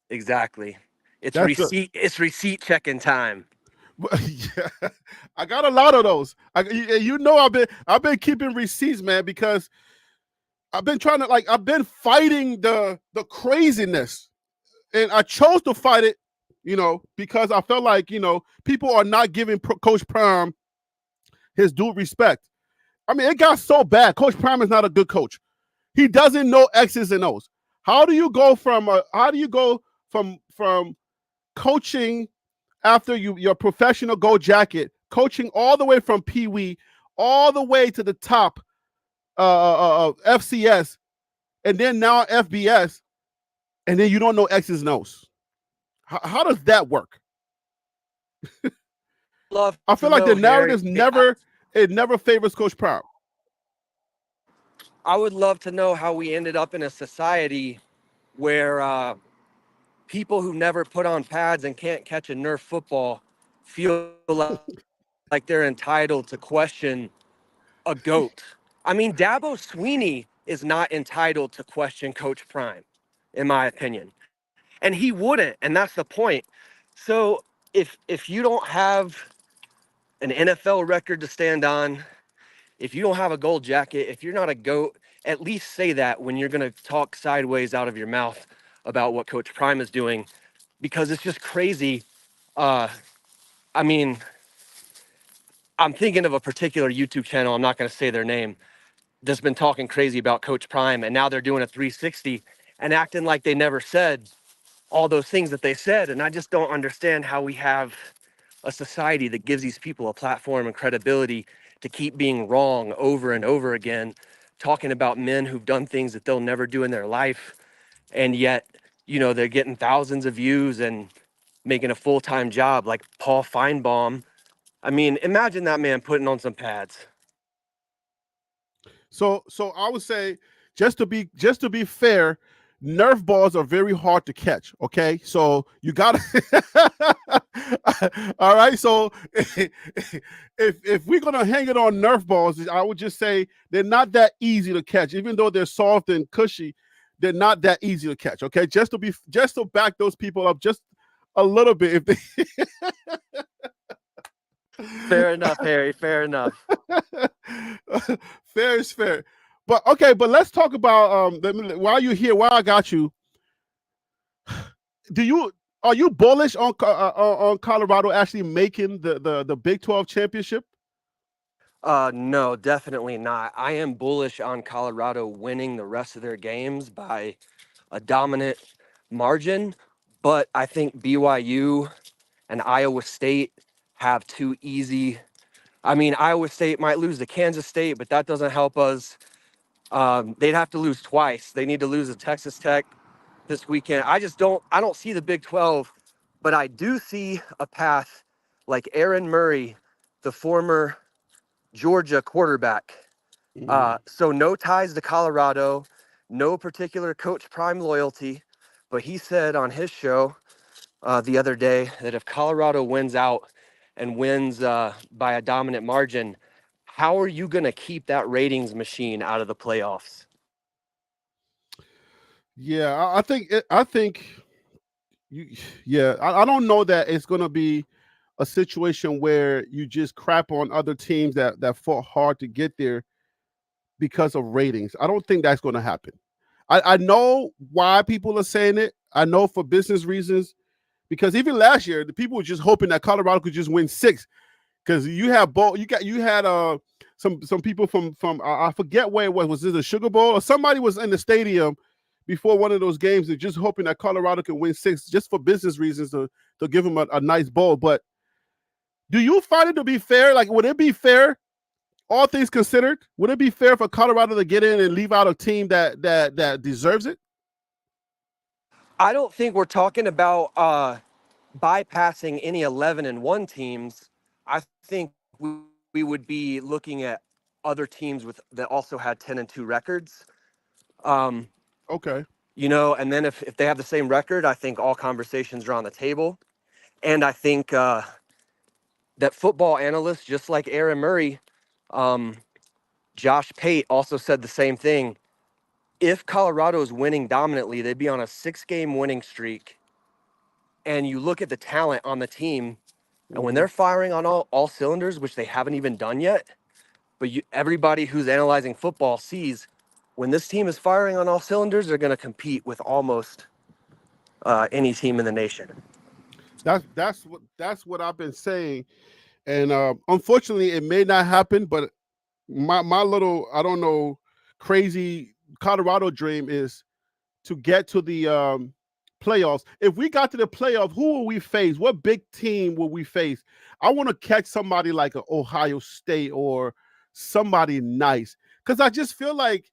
Exactly. That's good. It's receipt checking time. Yeah, I got a lot of those. I've been keeping receipts, man, because I've been trying to I've been fighting the craziness, and I chose to fight it, because I felt like people are not giving Coach Prime his due respect. I mean, it got so bad. Coach Prime is not a good coach. He doesn't know X's and O's. How do you go from coaching after your professional gold jacket, coaching all the way from Pee Wee all the way to the top FCS, and then now FBS, and then you don't know X's and O's? How does that work? Love I to feel like know, the Harry. narrative never favors Coach Prime. I would love to know how we ended up in a society where people who never put on pads and can't catch a Nerf football feel like they're entitled to question a GOAT. I mean, Dabo Sweeney is not entitled to question Coach Prime, in my opinion. And he wouldn't, and that's the point. So if you don't have an NFL record to stand on, if you don't have a gold jacket, if you're not a GOAT, at least say that when you're going to talk sideways out of your mouth about what Coach Prime is doing, because it's just crazy. I mean, I'm thinking of a particular YouTube channel. I'm not going to say their name. That's been talking crazy about Coach Prime, and now they're doing a 360 and acting like they never said all those things that they said. And I just don't understand how we have a society that gives these people a platform and credibility to keep being wrong over and over again, talking about men who've done things that they'll never do in their life. And yet, they're getting thousands of views and making a full-time job, like Paul Feinbaum. I mean, imagine that man putting on some pads. So I would say, just to be fair, Nerf balls are very hard to catch. Okay, so you got to. All right, so if we're gonna hang it on Nerf balls, I would just say they're not that easy to catch. Even though they're soft and cushy, they're not that easy to catch. Okay, just to back those people up just a little bit. If they Fair enough, Harry. Fair enough. Fair is fair. But okay, but let's talk about while you're here, while I got you, do you are you bullish on Colorado actually making the Big 12 championship? No, definitely not. I am bullish on Colorado winning the rest of their games by a dominant margin, but I think BYU and Iowa State have too easy. I mean, Iowa State might lose to Kansas State, but that doesn't help us. They'd have to lose twice. They need to lose to Texas Tech this weekend. I don't see the Big 12, but I do see a path like Aaron Murray, the former Georgia quarterback. So no ties to Colorado, no particular Coach Prime loyalty, but he said on his show the other day that if Colorado wins out and wins by a dominant margin, how are you going to keep that ratings machine out of the playoffs? Yeah, I think you. Yeah, I don't know that it's going to be a situation where you just crap on other teams that fought hard to get there because of ratings. I don't think that's going to happen. I know why people are saying it. I know for business reasons, because even last year, the people were just hoping that Colorado could just win 6. Because you have both, you had some people from I forget where it was it the Sugar Bowl or somebody was in the stadium before one of those games and just hoping that Colorado can win 6 just for business reasons to give them a nice bowl. But do you find it to be fair? Like, would it be fair, all things considered? Would it be fair for Colorado to get in and leave out a team that deserves it? I don't think we're talking about bypassing any 11-1 teams. I think we would be looking at other teams with that also had 10-2 records. Okay. And then if they have the same record, I think all conversations are on the table. And I think that football analysts, just like Aaron Murray, Josh Pate also said the same thing. If Colorado is winning dominantly, they'd be on a 6-game winning streak. And you look at the talent on the team, and when they're firing on all cylinders, which they haven't even done yet, but everybody who's analyzing football sees when this team is firing on all cylinders, they're going to compete with almost any team in the nation. That's what I've been saying, and unfortunately, it may not happen. But my little, I don't know, crazy Colorado dream is to get to the playoffs. If we got to the playoff, who will we face? What big team will we face? I want to catch somebody like an Ohio State or somebody nice, because I just feel like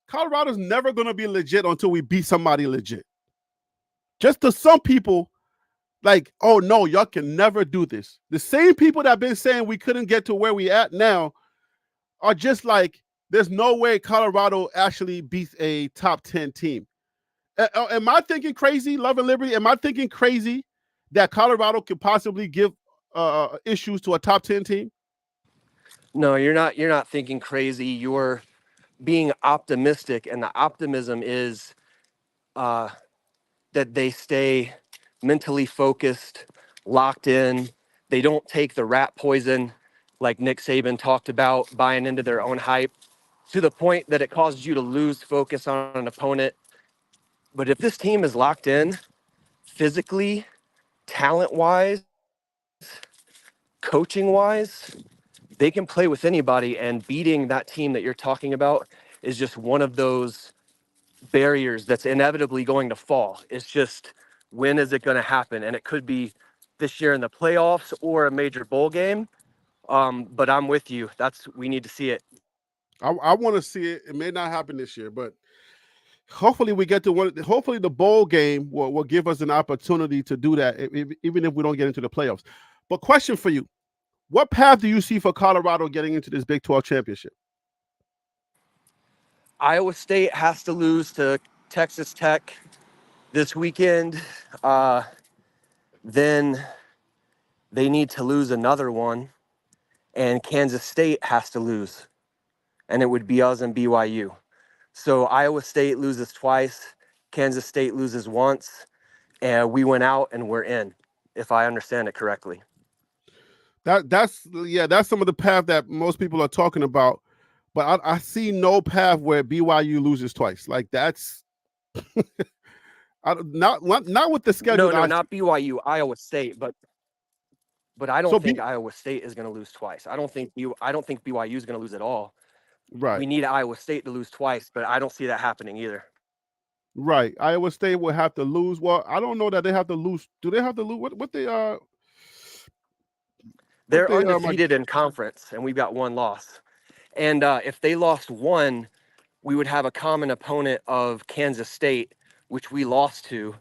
Colorado's never going to be legit until we beat somebody legit. Just to some people, like, oh no, y'all can never do this. The same people that have been saying we couldn't get to where we at now are just like, there's no way Colorado actually beats a top 10 team. Am I thinking crazy, Love and Liberty? Am I thinking crazy that Colorado could possibly give issues to a top 10 team? No, you're not. You're not thinking crazy. You're being optimistic, and the optimism is that they stay mentally focused, locked in. They don't take the rat poison like Nick Saban talked about, buying into their own hype to the point that it causes you to lose focus on an opponent. But if this team is locked in physically, talent wise, coaching wise, they can play with anybody. And beating that team that you're talking about is just one of those barriers that's inevitably going to fall. It's just, when is it going to happen? And it could be this year in the playoffs or a major bowl game. But I'm with you. We need to see it. I want to see it. It may not happen this year, but hopefully we get to one. Hopefully the bowl game will give us an opportunity to do that, even if we don't get into the playoffs. But question for you: what path do you see for Colorado getting into this Big 12 championship? Iowa State has to lose to Texas Tech this weekend. Then they need to lose another one, and Kansas State has to lose, and it would be us and BYU. So Iowa State loses twice, Kansas State loses once, and we went out and we're in, if I understand it correctly. That's some of the path that most people are talking about. But I see no path where BYU loses twice. Like that's not with the schedule. No, not BYU, Iowa State, but I don't So think Iowa State is going to lose twice. I don't think BYU is going to lose at all. right, We need Iowa State to lose twice, but I don't see that happening either. right. Iowa State will have to lose. Well, I don't know that they have to lose. Do they have to lose? What they They're undefeated in conference, and we've got one loss. And if they lost one, we would have a common opponent of Kansas State, which we lost to.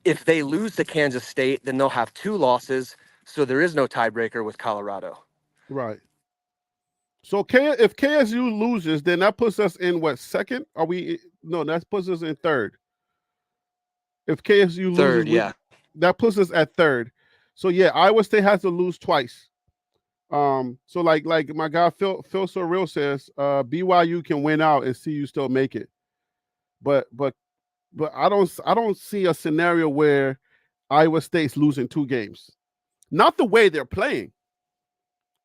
If they lose to Kansas State, then they'll have 2 losses, so there is no tiebreaker with Colorado. Right. So if KSU loses, then that puts us in what, second? Are we? No, that puts us in third. If KSU Third, loses, that puts us at third. So yeah, Iowa State has to lose twice. So like my guy Phil Surreal says, BYU can win out and CU still make it. But I don't see a scenario where Iowa State's losing 2 games. Not the way they're playing.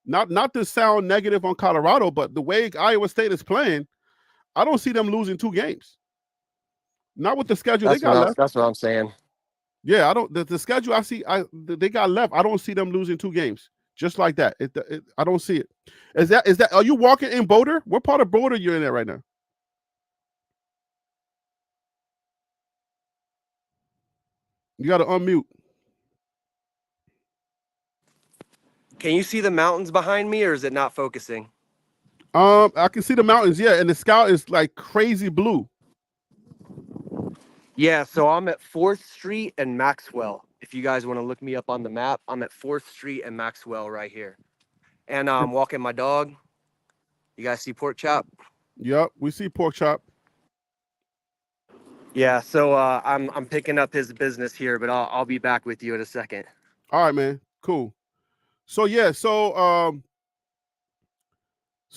Not to sound negative on Colorado, but the way Iowa State is playing, I don't see them losing 2 games. Not with the schedule they got left. That's what I'm saying. Yeah, I don't. The schedule I see, they got left. I don't see them losing 2 games just like that. I don't see it. Is that? Are you walking in Boulder? What part of Boulder you're in there right now? You got to unmute. Can you see the mountains behind me, or is it not focusing? I can see the mountains, yeah, and the sky is like crazy blue. Yeah, so I'm at 4th Street and Maxwell. If you guys want to look me up on the map, I'm at 4th Street and Maxwell right here. And I'm walking my dog. You guys see Pork Chop? Yep, we see Pork Chop. Yeah, so I'm picking up his business here, but I'll be back with you in a second. All right, man. Cool. So yeah, so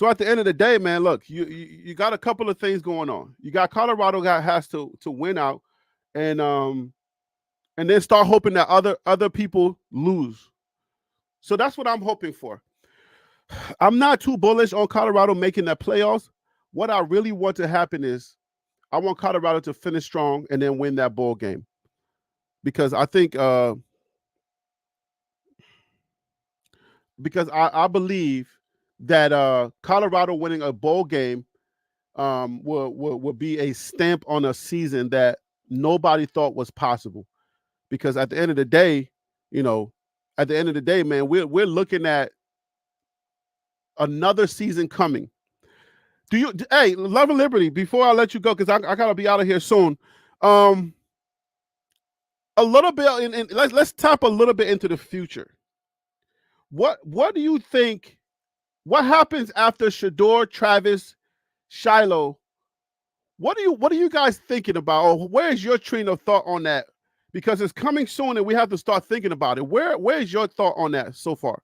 at the end of the day, man, look, you got a couple of things going on. You got Colorado has to win out, and then start hoping that other people lose. So that's what I'm hoping for. I'm not too bullish on Colorado making that playoffs. What I really want to happen is I want Colorado to finish strong and then win that bowl game. Because I think because I believe that Colorado winning a bowl game will be a stamp on a season that nobody thought was possible. Because at the end of the day, man, we're looking at another season coming. Hey, Love and Liberty, before I let you go, because I gotta be out of here soon. A little bit, let's tap a little bit into the future. What do you think? What happens after Shedeur, Travis, Shiloh? What are you guys thinking about? Or where's your train of thought on that? Because it's coming soon and we have to start thinking about it. Where's your thought on that so far?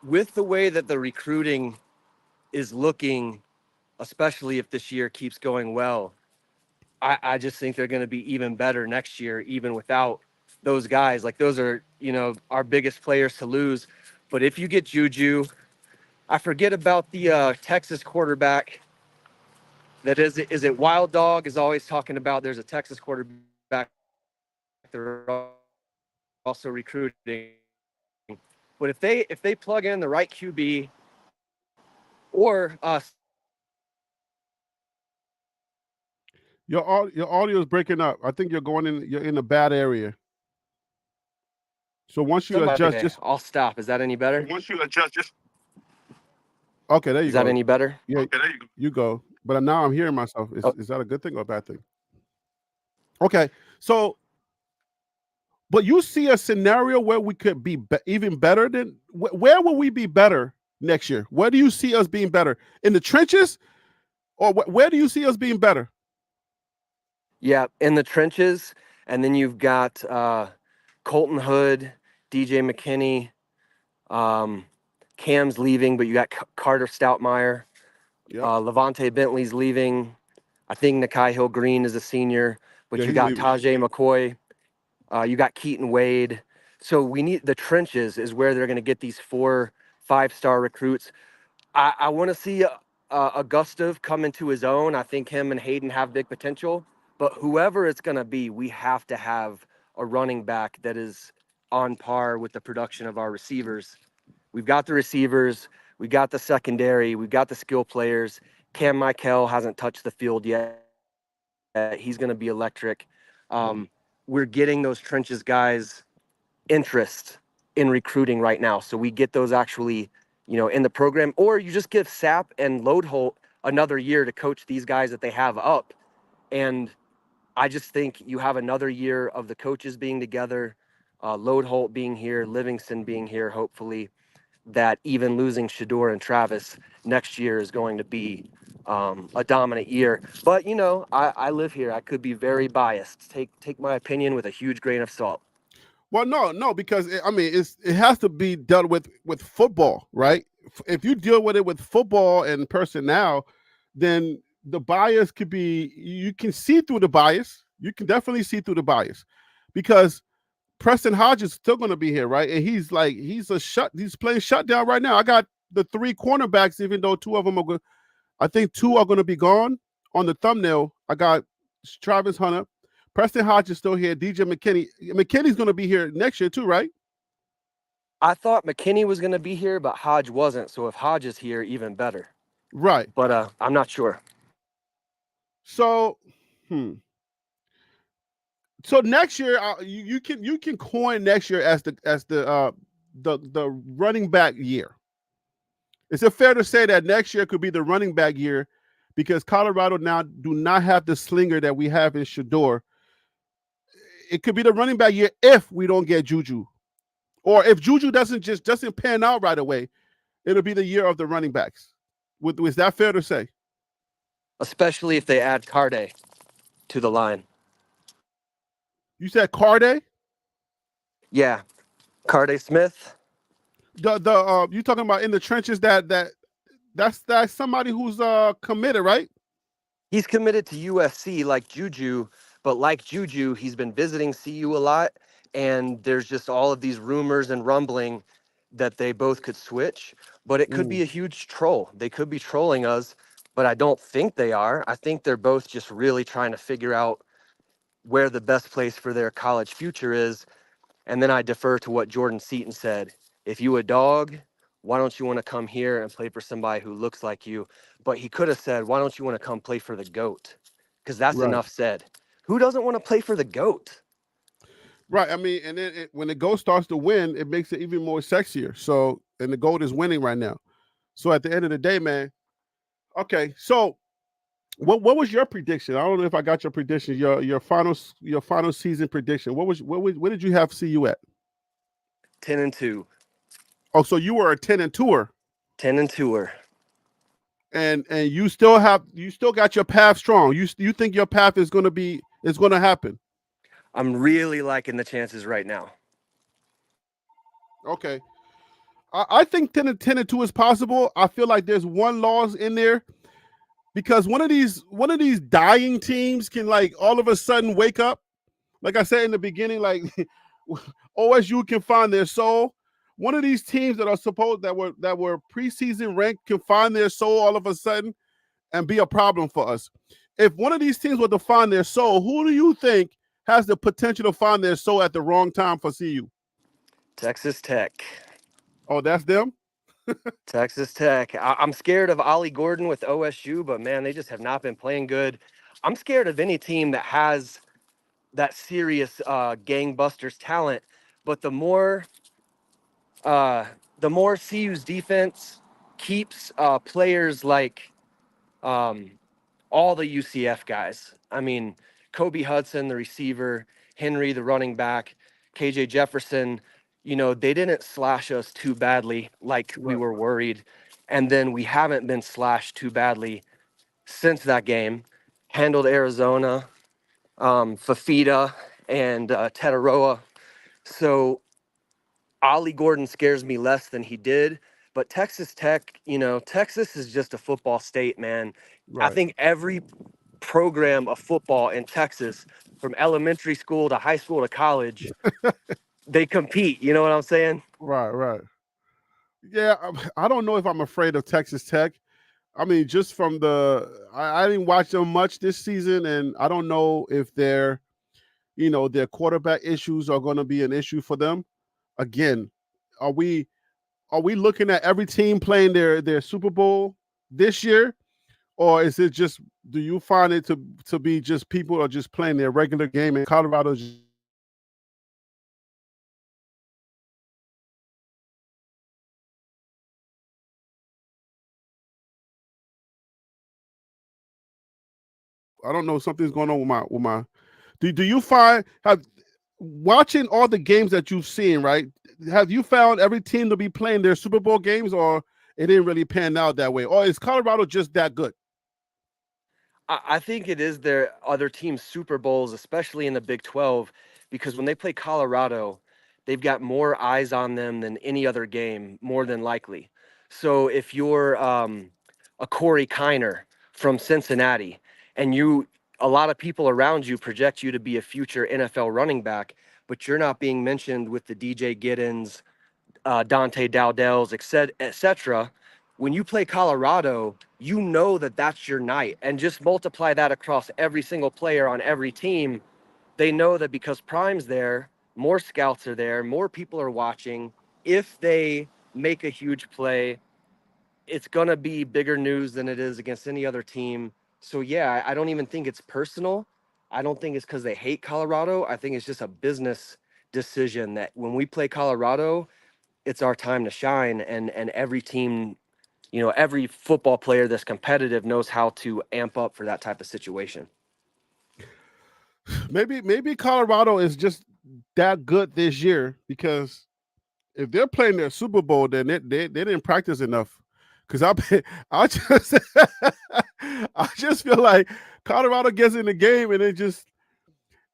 With the way that the recruiting is looking, especially if this year keeps going well, I just think they're going to be even better next year, even without those guys. Like, those are, our biggest players to lose. But if you get Juju, I forget about the Texas quarterback. That is it Wild Dog is always talking about there's a Texas quarterback they're also recruiting. But if they plug in the right QB or your audio is breaking up. I think you're in a bad area. So once you adjust, I'll stop. Is that any better? Once you adjust, okay, there you go. Is that any better? Yeah, okay, there you go. But now I'm hearing myself. Is that a good thing or a bad thing? Okay, so, but you see a scenario where we could be even better than, where will we be better next year? Where do you see us being better? In the trenches? Or where do you see us being better? Yeah, in the trenches. And then you've got Colton Hood, DJ McKinney, Cam's leaving, but you got Carter Stoutmeyer. Yep. Levante Bentley's leaving. I think Nakai Hill Green is a senior, but you got leaving. Tajay McCoy. You got Keaton Wade. So we need the trenches is where they're going to get these 4 5-star recruits. I want to see Augustov come into his own. I think him and Hayden have big potential. But whoever it's going to be, we have to have a running back that is on par with the production of our receivers. We've got the receivers, we got the secondary, we've got the skill players. Cam Michael hasn't touched the field yet. He's going to be electric. We're getting those trenches guys interest in recruiting right now. So we get those actually, in the program, or you just give Sapp and Loadholt another year to coach these guys that they have up. And I just think you have another year of the coaches being together, Loadholt being here, Livingston being here, hopefully, that even losing Shador and Travis next year is going to be a dominant year. But, I live here. I could be very biased. Take my opinion with a huge grain of salt. Well, no, because it has to be dealt with football, right? If you deal with it with football and personnel, then the bias could be, you can see through the bias. You can definitely see through the bias, because Preston Hodge is still going to be here, right? And he's playing shutdown right now. I got the 3 cornerbacks, even though 2 of them are good. I think 2 are going to be gone. On the thumbnail, I got Travis Hunter. Preston Hodge is still here. DJ McKinney. McKinney's going to be here next year too, right? I thought McKinney was going to be here, but Hodge wasn't. So if Hodge is here, even better. Right. But I'm not sure. So, So next year, you can coin next year as the running back year. Is it fair to say that next year could be the running back year, because Colorado now do not have the slinger that we have in Shador? It could be the running back year if we don't get Juju, or if Juju doesn't pan out right away. It'll be the year of the running backs. Was that fair to say? Especially if they add Carde to the line. You said Carde? Yeah, Carde Smith. The you talking about in the trenches? That's somebody who's committed, right? He's committed to USC like Juju, but like Juju, he's been visiting CU a lot, and there's just all of these rumors and rumbling that they both could switch, but it could be a huge troll. They could be trolling us, but I don't think they are. I think they're both just really trying to figure out where the best place for their college future is. And then I defer to what Jordan Seaton said. If you a dog, why don't you want to come here and play for somebody who looks like you? But he could have said, why don't you want to come play for the GOAT? Because that's Right. enough said. Who doesn't want to play for the GOAT? Right. I mean, and then when the GOAT starts to win, it makes it even more sexier. So, and the GOAT is winning right now. So at the end of the day, man. Okay. So what was your prediction? I don't know if I got your prediction. Your final season prediction. What did you have CU at? 10-2. Oh, so you were a 10-2er. 10-2er. And you still got your path strong. You think your path is going to happen? I'm really liking the chances right now. Okay. I think 10-2 is possible. I feel like there's one loss in there, because one of these dying teams can, like, all of a sudden wake up. Like I said in the beginning, like OSU can find their soul. One of these teams that were preseason ranked can find their soul all of a sudden and be a problem for us. If one of these teams were to find their soul, who do you think has the potential to find their soul at the wrong time for CU? Texas Tech. Oh, that's them? Texas Tech. I'm scared of Ollie Gordon with OSU, but man, they just have not been playing good. I'm scared of any team that has that serious gangbusters talent. But the more CU's defense keeps players like all the UCF guys. I mean, Kobe Hudson, the receiver, Henry, the running back, KJ Jefferson, they didn't slash us too badly like we were worried. And then we haven't been slashed too badly since that game. Handled Arizona, Fafita, and Tetaroa. So Ollie Gordon scares me less than he did. But Texas Tech, Texas is just a football state, man. Right. I think every program of football in Texas, from elementary school to high school to college. They compete. You know what I'm saying? Right, right. Yeah, I don't know if I'm afraid of Texas Tech. I mean, just from I didn't watch them much this season, and I don't know if their quarterback issues are going to be an issue for them. Again, are we looking at every team playing their Super Bowl this year, or is it just do you find it to be just people are just playing their regular game in Colorado? I don't know, something's going on with my. Do you find have watching all the games that you've seen, right? Have you found every team to be playing their Super Bowl games, or it didn't really pan out that way, or is Colorado just that good? I think it is their other teams' Super Bowls, especially in the Big 12, because when they play Colorado, they've got more eyes on them than any other game, more than likely. So if you're a Corey Kiner from Cincinnati, and a lot of people around you project you to be a future NFL running back, but you're not being mentioned with the DJ Giddens, Dante Dowdells, et cetera. When you play Colorado, you know that that's your night. And just multiply that across every single player on every team. They know that because Prime's there, more scouts are there, more people are watching. If they make a huge play, it's going to be bigger news than it is against any other team. So, yeah, I don't even think it's personal. I don't think it's because they hate Colorado. I think it's just a business decision that when we play Colorado, it's our time to shine, and every team, every football player that's competitive knows how to amp up for that type of situation. Maybe Colorado is just that good this year because if they're playing their Super Bowl, then they didn't practice enough. Because I just I just feel like Colorado gets in the game and it just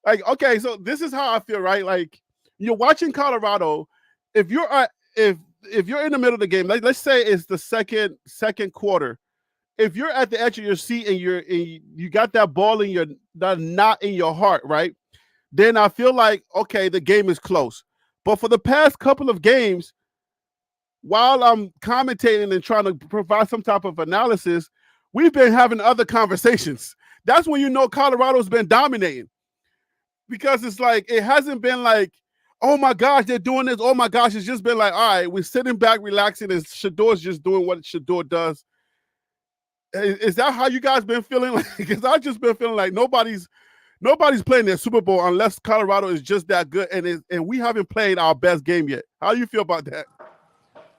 like okay, so this is how I feel, right? Like you're watching Colorado. If you're if you're in the middle of the game, like let's say it's the second quarter, if you're at the edge of your seat and you got that ball in your that knot in your heart, right? Then I feel like okay, the game is close. But for the past couple of games, while I'm commentating and trying to provide some type of analysis, we've been having other conversations. That's when you know Colorado's been dominating because it's like it hasn't been like, oh my gosh, they're doing this. Oh my gosh, it's just been like, all right, we're sitting back, relaxing, and Shador's just doing what Shador does. Is that how you guys been feeling? Like, because I've just been feeling like nobody's playing their Super Bowl unless Colorado is just that good, and we haven't played our best game yet. How do you feel about that?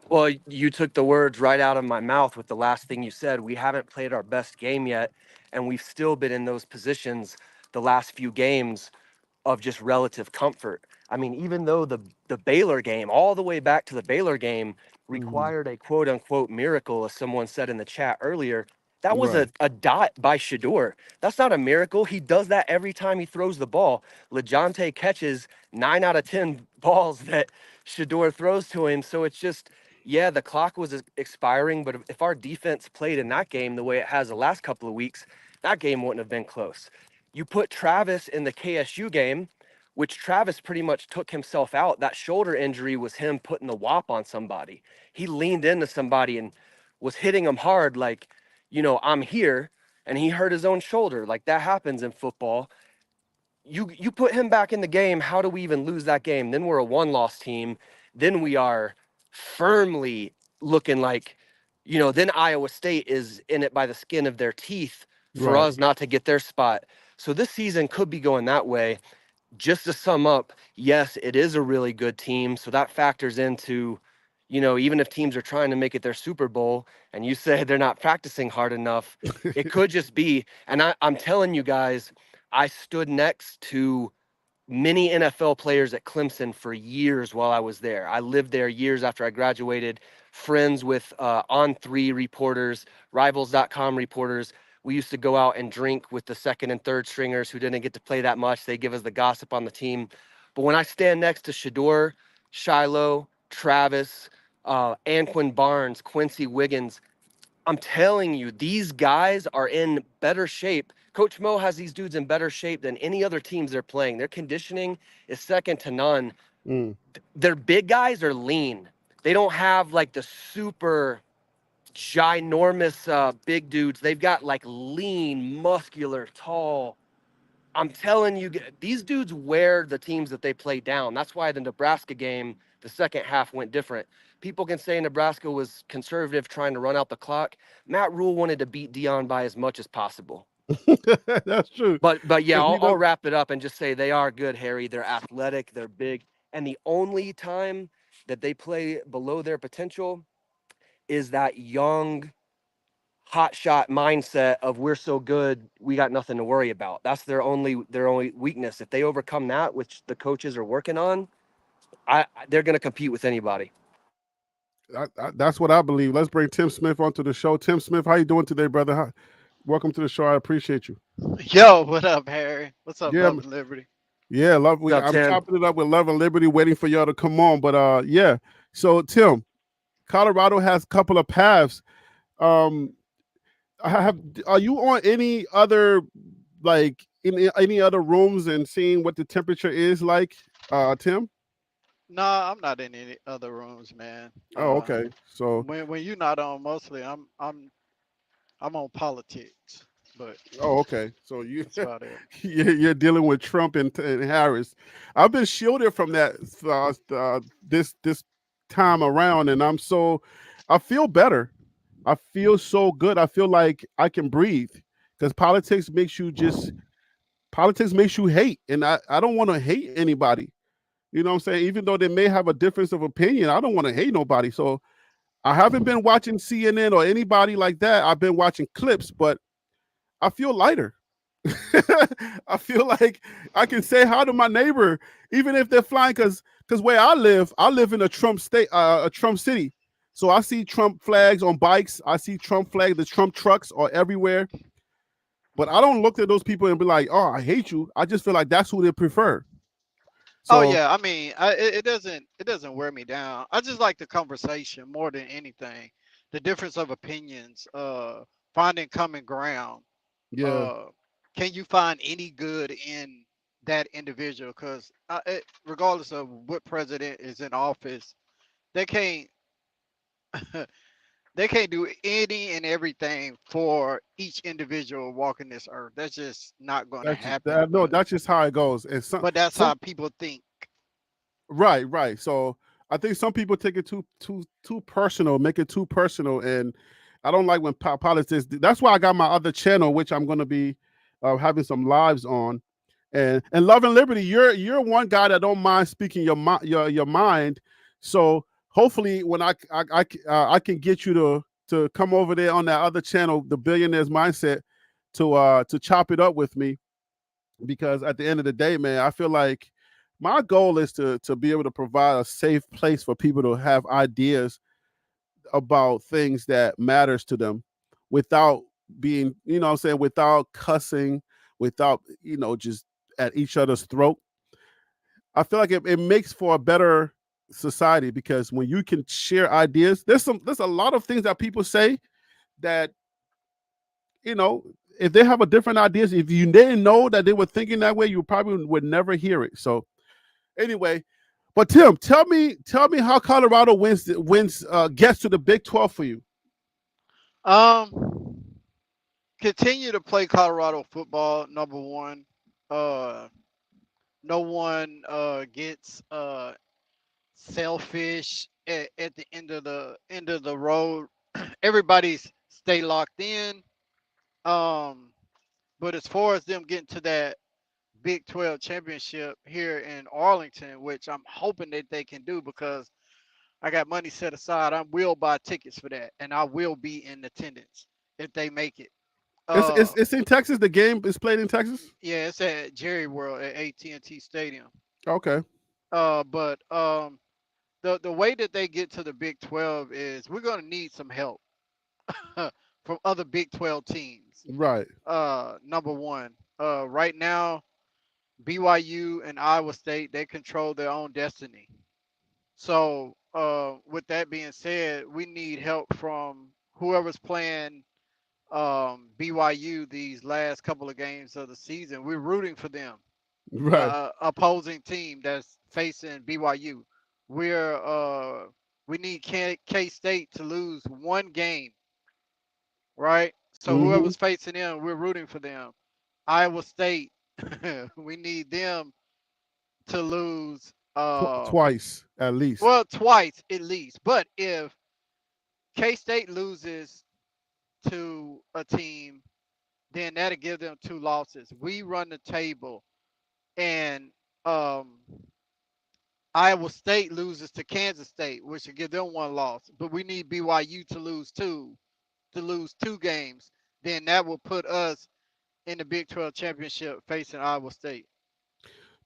Well, you took the words right out of my mouth with the last thing you said. We haven't played our best game yet, and we've still been in those positions the last few games of just relative comfort. I mean, even though the Baylor game, all the way back to the Baylor game, Mhm. required a quote unquote miracle, as someone said in the chat earlier, that was Right. a dot by Shador. That's not a miracle. He does that every time he throws the ball. LeJounte catches 9 out of 10 balls that Shador throws to him. So it's just, yeah, the clock was expiring, but if our defense played in that game the way it has the last couple of weeks, that game wouldn't have been close. You put Travis in the KSU game, which Travis pretty much took himself out. That shoulder injury was him putting the whop on somebody. He leaned into somebody and was hitting him hard, like, I'm here. And he hurt his own shoulder. Like that happens in football. You put him back in the game. How do we even lose that game? Then we're a one-loss team. Then we are firmly looking like, then Iowa State is in it by the skin of their teeth for Right. us not to get their spot. So this season could be going that way. Just to sum up, yes, it is a really good team. So that factors into, even if teams are trying to make it their Super Bowl and you say they're not practicing hard enough, it could just be. And I'm telling you guys, I stood next to many NFL players at Clemson for years while I was there. I lived there years after I graduated, friends with On3 reporters, Rivals.com reporters. We used to go out and drink with the second and third stringers who didn't get to play that much. They give us the gossip on the team. But when I stand next to Shador, Shiloh, Travis, Anquin Barnes, Quincy Wiggins, I'm telling you, these guys are in better shape Coach Mo has these dudes in better shape than any other teams they're playing. Their conditioning is second to none. Mm. Their big guys are lean. They don't have like the super ginormous big dudes. They've got like lean, muscular, tall. I'm telling you, these dudes wear the teams that they play down. That's why the Nebraska game, the second half went different. People can say Nebraska was conservative, trying to run out the clock. Matt Rule wanted to beat Dion by as much as possible. That's true. But yeah, 'Cause he I'll does. wrap it up and just say they are good, Harry. They're athletic, they're big, and the only time that they play below their potential is that young hot shot mindset of we're so good, we got nothing to worry about. That's their only weakness. If they overcome that, which the coaches are working on, they're going to compete with anybody. That's what I believe. Let's bring Tim Smith onto the show. Tim Smith, how you doing today, brother? Welcome to the show. I appreciate you. Yo, what up, Harry? What's up, Yeah, Love and Liberty? yeah, love. What's up, I'm Tim? chopping it up with Love and Liberty, waiting for y'all to come on. But yeah. So Tim, Colorado has a couple of paths. Um, I have. Are you on any other like in any other rooms and seeing what the temperature is like, Tim? No, I'm not in any other rooms, man. Oh, okay. So, When you're not on, mostly I'm on politics, but oh, okay. So that's about it. you're dealing with Trump and Harris. I've been shielded from that this time around, and I feel better. I feel so good. I feel like I can breathe because politics makes you hate, and I don't want to hate anybody. You know what I'm saying? Even though they may have a difference of opinion, I don't want to hate nobody. So I haven't been watching CNN or anybody like that. I've been watching clips, but I feel lighter. I feel like I can say hi to my neighbor, even if they're flying. Because where I live in a Trump state, a Trump city. So I see Trump flags on bikes. I see Trump flags. The Trump trucks are everywhere. But I don't look at those people and be like, "Oh, I hate you." I just feel like that's who they prefer. Oh So yeah, I mean, it doesn't wear me down. I just like the conversation more than anything. The difference of opinions, finding common ground. yeah, Uh, can you find any good in that individual? Because regardless of what president is in office, they can't they can't do any and everything for each individual walking this earth. That's just not going to happen. no, that's just how it goes. And But that's some how people think. right, right. So I think some people take it too personal, make it too personal, and I don't like when politics. That's why I got my other channel, which I'm going to be having some lives on, and Love and Liberty. You're one guy that don't mind speaking your mind. So hopefully, when I can get you to come over there on that other channel, the Billionaires Mindset, to chop it up with me, because at the end of the day, man, I feel like my goal is to be able to provide a safe place for people to have ideas about things that matters to them without being, what I'm saying, without cussing, without, just at each other's throat. I feel like it makes for a better society, because when you can share ideas, there's a lot of things that people say that, you know, if they have a different ideas, if you didn't know that they were thinking that way, you probably would never hear it. So anyway, but Tim, tell me how Colorado wins gets to the Big 12 for you. Um, Continue to play Colorado football. Number one, uh, no one gets selfish at the end of the road. Everybody's stay locked in. Um, but as far as them getting to that Big 12 championship here in Arlington, which I'm hoping that they can do because I got money set aside, I will buy tickets for that, and I will be in attendance if they make it. It's, Uh, it's it's in Texas. The game is played in Texas. yeah, it's at Jerry World at AT&T Stadium. Okay. But the way that they get to the Big 12 is we're gonna need some help from other Big 12 teams. Right. Number one, right now BYU and Iowa State, they control their own destiny. So, with that being said, we need help from whoever's playing BYU these last couple of games of the season. We're rooting for them, Right. opposing team that's facing BYU. We're we need K State to lose one game, right? So Hmm. whoever's facing them, we're rooting for them. Iowa State, we need them to lose Twice at least. well twice at least. But if K State loses to a team, then that'll give them two losses. We run the table, and um, Iowa State loses to Kansas State, which will give them one loss. But we need BYU to lose two games. Then that will put us in the Big 12 championship facing Iowa State.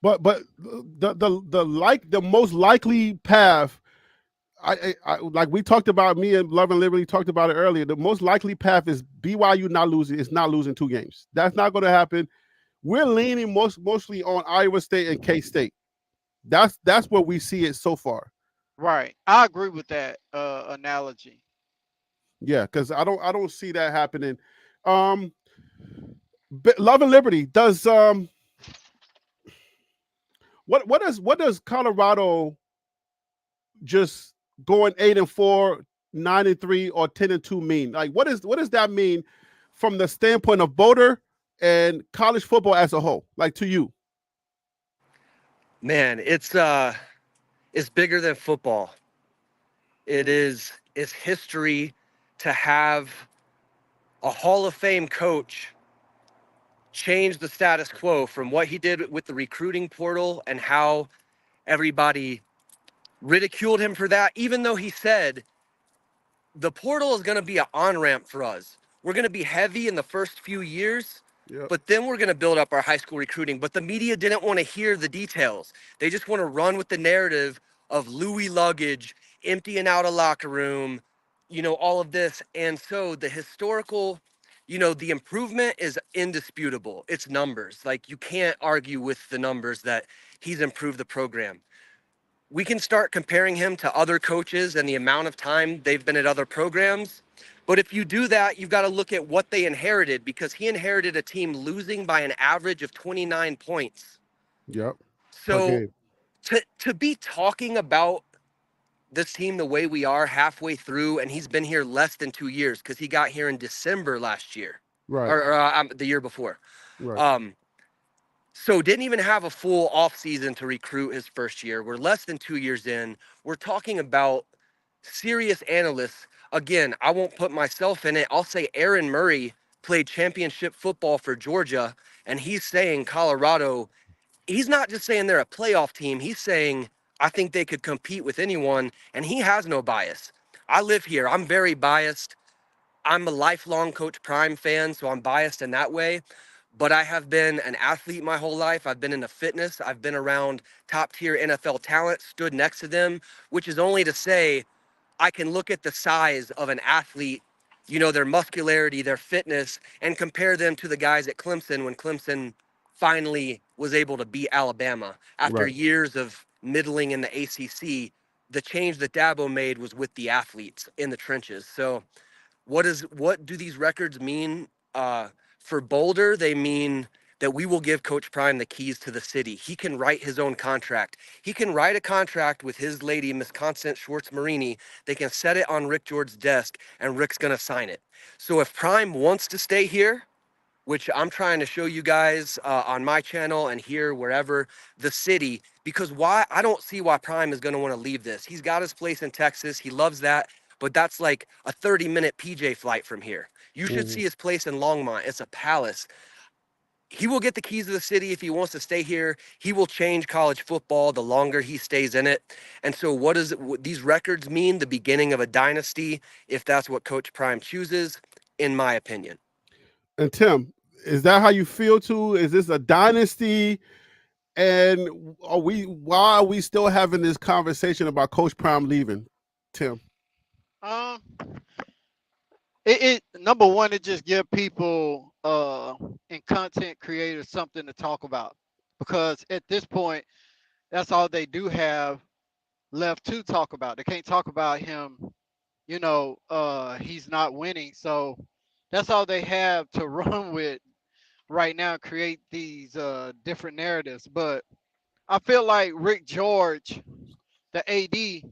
But the most likely path, I like we talked about, me and Love and Liberty talked about it earlier. The most likely path is BYU not losing. It's not losing two games. That's not going to happen. We're leaning mostly on Iowa State and K State. That's where we see it so far. Right. I agree with that analogy. Yeah, because I don't see that happening. Um, Love and Liberty does what does Colorado just going 8-4, 9-3, or 10-2 mean? Like, what does that mean from the standpoint of Boulder and college football as a whole? Like, to you? Man, it's bigger than football. It's history to have a Hall of Fame coach change the status quo from what he did with the recruiting portal and how everybody ridiculed him for that, even though he said the portal is going to be an on-ramp for us. We're going to be heavy in the first few years, Yep. but then we're going to build up our high school recruiting. But the media didn't want to hear the details. They just want to run with the narrative of Louis luggage, emptying out a locker room, all of this. And so the historical, the improvement is indisputable. It's numbers. Like, you can't argue with the numbers that he's improved the program. We can start comparing him to other coaches and the amount of time they've been at other programs. But if you do that, you've got to look at what they inherited, because he inherited a team losing by an average of 29 points. Yep. Per So game. to be talking about this team the way we are halfway through, and he's been here less than 2 years because he got here in December last year, Right. or the year before. Right. So didn't even have a full off season to recruit his first year. We're less than 2 years in. We're talking about serious analysts. Again, I won't put myself in it. I'll say Aaron Murray played championship football for Georgia, and he's saying Colorado, he's not just saying they're a playoff team. He's saying, I think they could compete with anyone, and he has no bias. I live here. I'm very biased. I'm a lifelong Coach Prime fan, so I'm biased in that way. But I have been an athlete my whole life. I've been into fitness. I've been around top tier NFL talent, stood next to them, which is only to say I can look at the size of an athlete, their muscularity, their fitness, and compare them to the guys at Clemson when Clemson finally was able to beat Alabama after Right. years of middling in the ACC. The change that Dabo made was with the athletes in the trenches. So what do these records mean for Boulder? They mean that we will give Coach Prime the keys to the city. He can write his own contract. He can write a contract with his lady, Miss Constance Schwartz Marini. They can set it on Rick George's desk, and Rick's going to sign it. So if Prime wants to stay here, which I'm trying to show you guys on my channel and here, wherever, the city, because why? I don't see why Prime is going to want to leave this. He's got his place in Texas. He loves that, but that's like a 30-minute PJ flight from here. You should Mhm. see his place in Longmont. It's a palace. He will get the keys of the city if he wants to stay here. He will change college football the longer he stays in it. And so what these records mean? The beginning of a dynasty, if that's what Coach Prime chooses, in my opinion. And Tim, is that how you feel too? Is this a dynasty? And why are we still having this conversation about Coach Prime leaving, Tim? Um, it number one, it just give people and content creators something to talk about, because at this point, that's all they do have left to talk about. They can't talk about him. He's not winning, so That's all they have to run with right now, create these different narratives. But I feel like Rick George, the AD,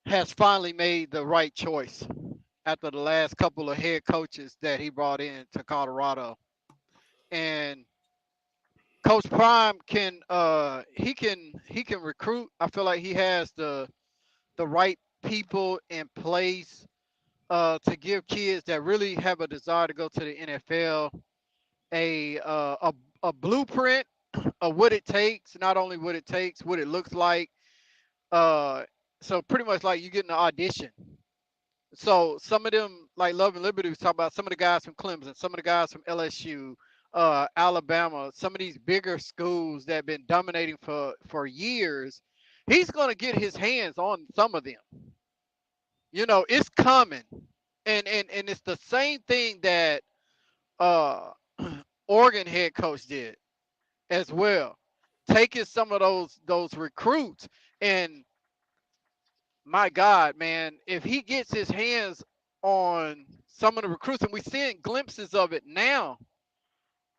has finally made the right choice after the last couple of head coaches that he brought in to Colorado. And Coach Prime he can recruit. I feel like he has the right people in place to give kids that really have a desire to go to the NFL a blueprint of what it takes, not only what it takes, what it looks like. Uh, so pretty much like you get an audition. So some of them, like Love and Liberty, was talking about some of the guys from Clemson, some of the guys from LSU, Alabama, some of these bigger schools that have been dominating for years. He's gonna get his hands on some of them. You know, it's coming, and it's the same thing that uh Oregon head coach did as well, taking some of those recruits. And my God, man, if he gets his hands on some of the recruits, and we're seeing glimpses of it now,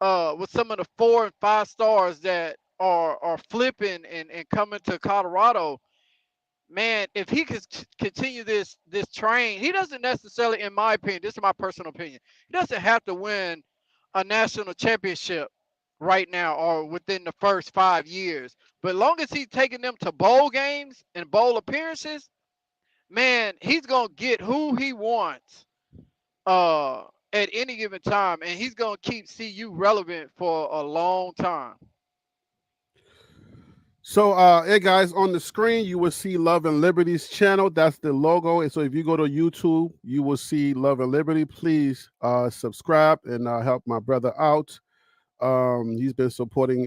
with some of the 4 and 5 stars that are flipping and coming to Colorado, man, if he could continue this train, he doesn't necessarily, in my opinion, this is my personal opinion, he doesn't have to win a national championship right now or within the first 5 years. But long as he's taking them to bowl games and bowl appearances, man, he's gonna get who he wants uh at any given time, and he's gonna keep CU relevant for a long time. So, hey guys, on the screen you will see Love and Liberty's channel. That's the logo. And so, if you go to YouTube, you will see Love and Liberty. Please subscribe and help my brother out. He's been supporting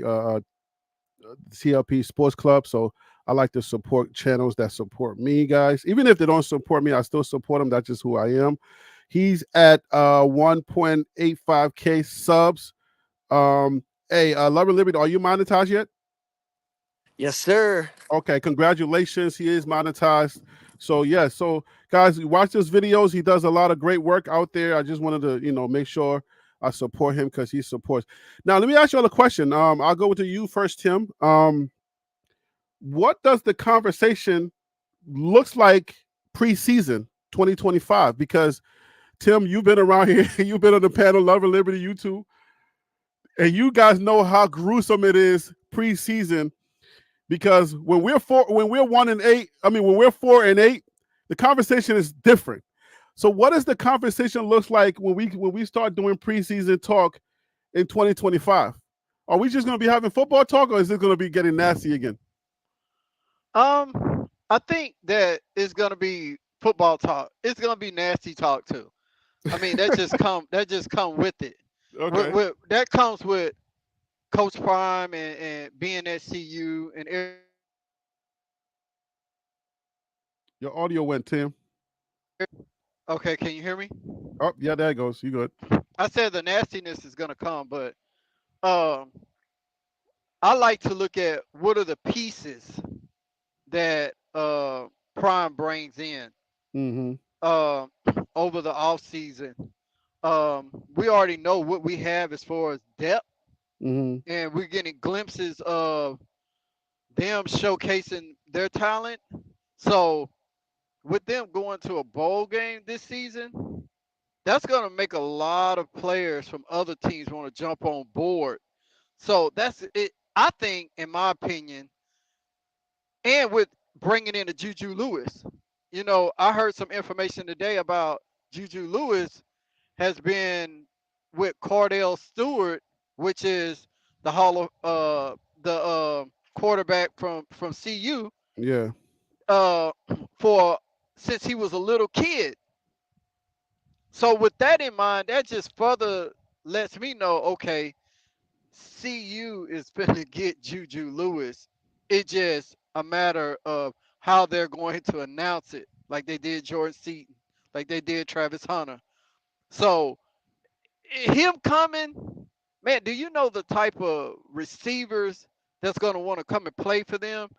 CLP Sports Club, so I like to support channels that support me, guys. Even if they don't support me, I still support them. That's just who I am. He's at 1.85K subs. Hey, Love and Liberty, are you monetized yet? Yes, sir. Okay, congratulations. He is monetized. So yeah, so guys, watch his videos. He does a lot of great work out there. I just wanted to, make sure I support him because he supports. Now, let me ask you all a question. I'll go to you first, Tim. What does the conversation looks like preseason 2025? Because Tim, you've been around here, you've been on the panel, Love and Liberty, you too, and you guys know how gruesome it is preseason. Because when we're 1-8, when we're 4-8, the conversation is different. So what does the conversation look like when we start doing preseason talk in 2025? Are we just going to be having football talk, or is it going to be getting nasty again? I think that it's gonna be football talk. It's gonna be nasty talk too. I mean, that just come with it. Okay. That comes with Coach Prime and being at CU and Your audio went, Tim. okay, can you hear me? Oh, yeah, there it goes. You good. I said the nastiness is gonna come, but um, I like to look at what are the pieces that Prime brings in Mm-hmm. over the off season. We already know what we have as far as depth, Mm-hmm. and we're getting glimpses of them showcasing their talent. So with them going to a bowl game this season, that's going to make a lot of players from other teams want to jump on board. So that's it. I think, in my opinion, and with bringing in a Juju Lewis, I heard some information today about Juju Lewis has been with Cordell Stewart, which is the quarterback from CU, Yeah. uh, for since he was a little kid. So with that in mind, that just further lets me know, okay, CU is finna get Juju Lewis. It's just a matter of how they're going to announce it, like they did Jordan Seaton, like they did Travis Hunter. So him coming, man, do you know the type of receivers that's going to want to come and play for them?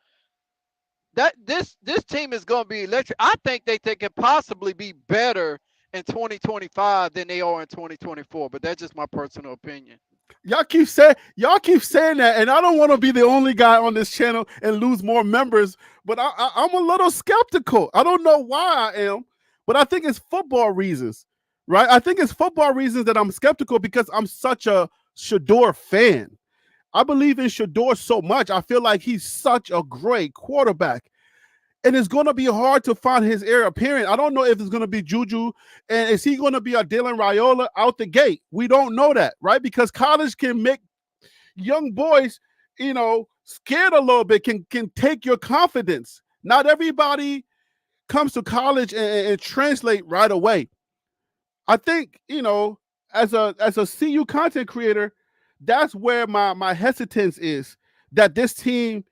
That this team is going to be electric. I think they can possibly be better in 2025 than they are in 2024. But that's just my personal opinion. Y'all keep saying that, and I don't want to be the only guy on this channel and lose more members. But I'm a little skeptical. I don't know why I am, but I think it's football reasons, right? I think it's football reasons that I'm skeptical because I'm such a Shedeur fan. I believe in Shedeur so much. I feel like he's such a great quarterback. And it's going to be hard to find his heir apparent. I don't know if it's going to be Juju, and is he going to be a Dylan Raiola out the gate? We don't know that, right? Because college can make young boys, scared a little bit, can take your confidence. Not everybody comes to college and translate right away. I think, as a CU content creator, that's where my hesitance is, that this team,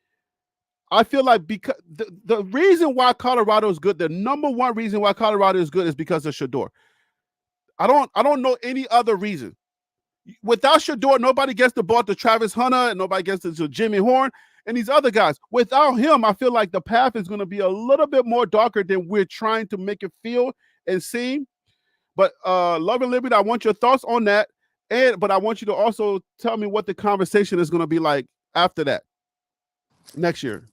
I feel like, because the reason why Colorado is good, the number one reason why Colorado is good is because of Shedeur. I don't know any other reason. Without Shedeur, nobody gets the ball to Travis Hunter, and nobody gets it to Jimmy Horn and these other guys. Without him, I feel like the path is going to be a little bit more darker than we're trying to make it feel and seem. But Love and Liberty, I want your thoughts on that. But I want you to also tell me what the conversation is going to be like after that, next year.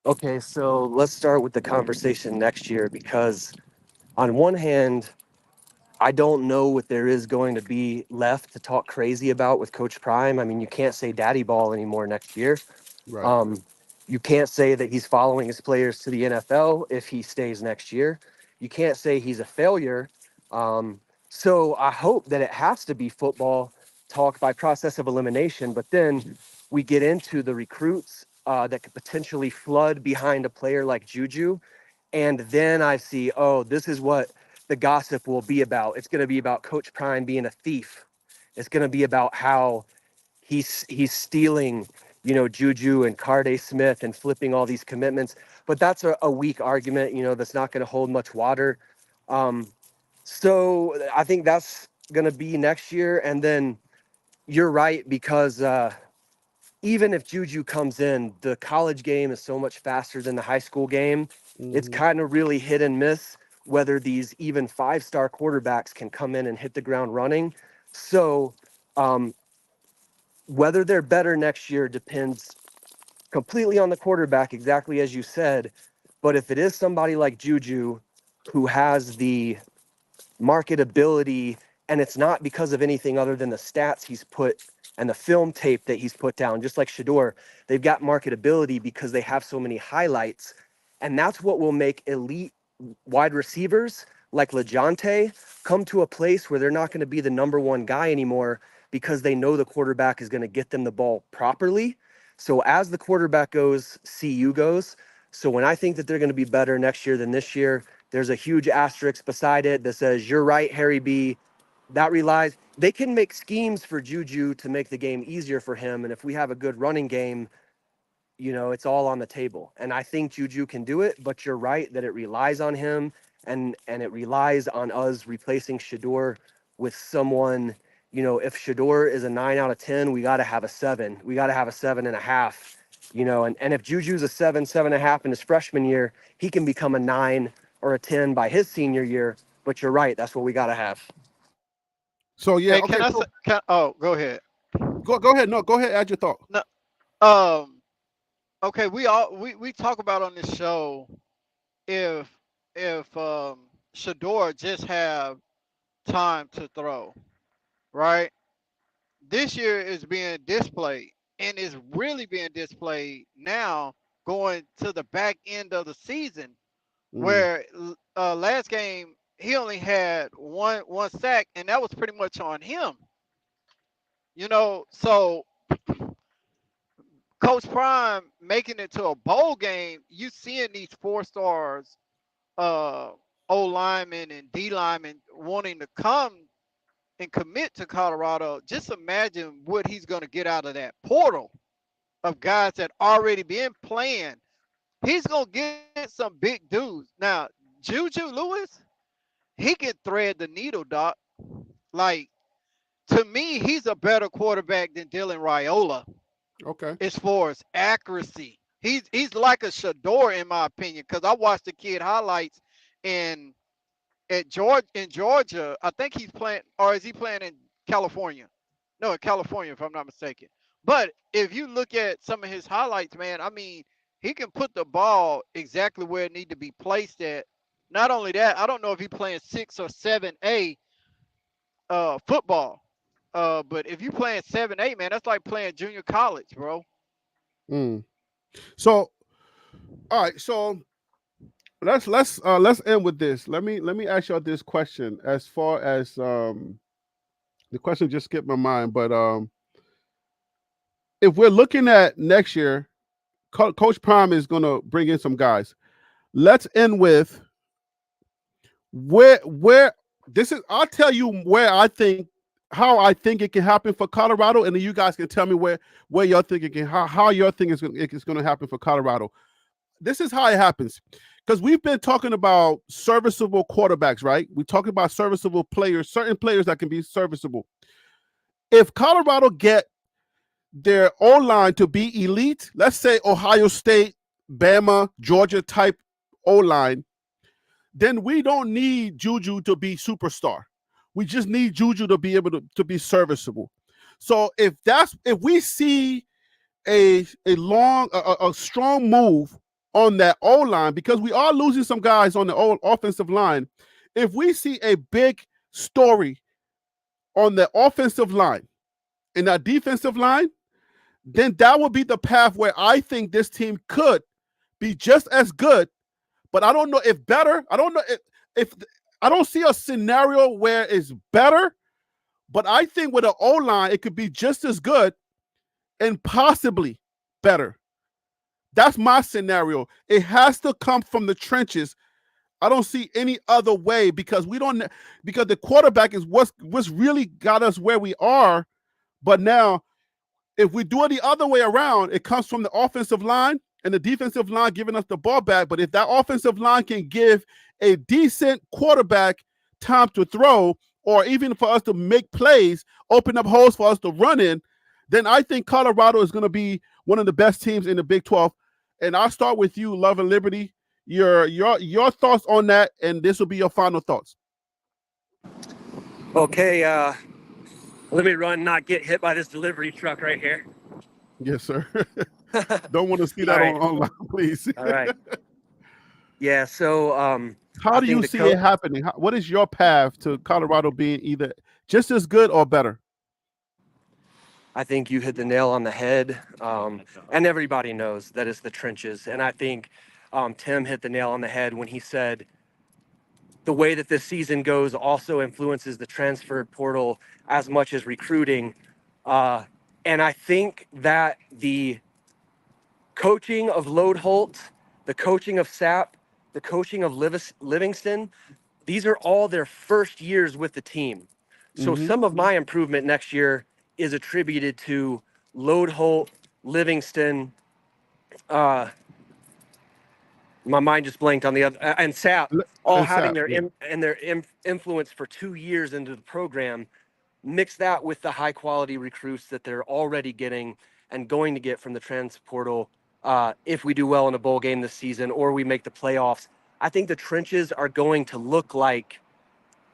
Okay, so let's start with the conversation next year, because on one hand, I don't know what there is going to be left to talk crazy about with Coach Prime. I mean, you can't say daddy ball anymore next year. Right. You can't say that he's following his players to the NFL if he stays next year. You can't say he's a failure. So I hope that it has to be football talk by process of elimination, but then we get into the recruits that could potentially flood behind a player like Juju. And then I see, oh, this is what the gossip will be about. It's going to be about Coach Prime being a thief. It's going to be about how he's stealing, Juju and Carde Smith and flipping all these commitments. But that's a weak argument, that's not going to hold much water. So I think that's going to be next year. And then you're right, because even if Juju comes in, the college game is so much faster than the high school game. It's kind of really hit and miss whether these even 5-star quarterbacks can come in and hit the ground running. So whether they're better next year depends completely on the quarterback, exactly as you said. But if it is somebody like Juju who has the marketability, and it's not because of anything other than the stats he's put and the film tape that he's put down, just like Shedeur, they've got marketability because they have so many highlights. And that's what will make elite wide receivers like LeJohntay come to a place where they're not going to be the number one guy anymore, because they know the quarterback is going to get them the ball properly. So as the quarterback goes, CU goes. So when I think that they're going to be better next year than this year, there's a huge asterisk beside it that says, you're right, Harry B. That relies, they can make schemes for Juju to make the game easier for him. And if we have a good running game, it's all on the table. And I think Juju can do it, but you're right that it relies on him, and it relies on us replacing Shedeur with someone. If Shedeur is a 9 out of 10, we got to have a 7. We got to have a 7.5. And if Juju's a 7, 7.5 in his freshman year, he can become a 9 or a 10 by his senior year. But you're right, that's what we got to have. So yeah, Hey, okay. go ahead. Go ahead. No, go ahead. Add your thought. No, okay. We talk about on this show if Shedeur just have time to throw, right? This year is being displayed, and is really being displayed now going to the back end of the season, where last game he only had one sack, and that was pretty much on him. So Coach Prime making it to a bowl game, you seeing these 4 stars, O linemen and D linemen wanting to come and commit to Colorado. Just imagine what he's going to get out of that portal of guys that already been playing. He's going to get some big dudes. Now, Juju Lewis, he can thread the needle, Doc. Like, to me, he's a better quarterback than Dylan Raiola. Okay. As far as accuracy, he's like a Shedeur in my opinion, because I watched the kid highlights, and at Georgia in Georgia, I think he's playing, or is he playing in California? No, in California, if I'm not mistaken. But if you look at some of his highlights, man, I mean, he can put the ball exactly where it need to be placed at. Not only that, I don't know if he's playing 6 or 7A football. But if you playing 7A, man, that's like playing junior college, bro. Mm. So, all right. So let's end with this. Let me ask y'all this question. As far as the question just skipped my mind, but if we're looking at next year, Coach Prime is going to bring in some guys. Let's end with where this is. I'll tell you where I think how I think it can happen for Colorado, and then you guys can tell me where you're thinking how your thing is going to happen for Colorado. This is how it happens. Because we've been talking about serviceable quarterbacks, right? We talking about serviceable players, certain players that can be serviceable. If Colorado get their O-line to be elite, let's say Ohio State, Bama, Georgia type O-line, then we don't need Juju to be superstar. We just need Juju to be able to be serviceable. So if we see a strong move on that O-line, because we are losing some guys on the offensive line. If we see a big story on the offensive line and that defensive line, then that would be the path where I think this team could be just as good. But I don't know if better. I don't know if I don't see a scenario where it's better. But I think with an O-line, it could be just as good and possibly better. That's my scenario. It has to come from the trenches. I don't see any other way because the quarterback is what's really got us where we are. But now, if we do it the other way around, it comes from the offensive line and the defensive line giving us the ball back. But if that offensive line can give a decent quarterback time to throw, or even for us to make plays, open up holes for us to run in, then I think Colorado is going to be one of the best teams in the Big 12. And I'll start with you, Love and Liberty. Your thoughts on that, and this will be your final thoughts. Okay, let me run, not get hit by this delivery truck right here. Yes, sir. Don't want to see that right. online, please. All right. Yeah, so how do you see it happening? What is your path to Colorado being either just as good or better? I think you hit the nail on the head, and everybody knows that it's the trenches. And I think Tim hit the nail on the head when he said the way that this season goes also influences the transfer portal as much as recruiting. And I think that the coaching of Loadholt, the coaching of Sapp, the coaching of Livingston, these are all their first years with the team. So some of my improvement next year is attributed to Loadholt, Livingston, my mind just blanked on the other, and Sapp, all having their influence for 2 years into the program. Mix that with the high quality recruits that they're already getting and going to get from the trans portal. If we do well in a bowl game this season or we make the playoffs, I think the trenches are going to look like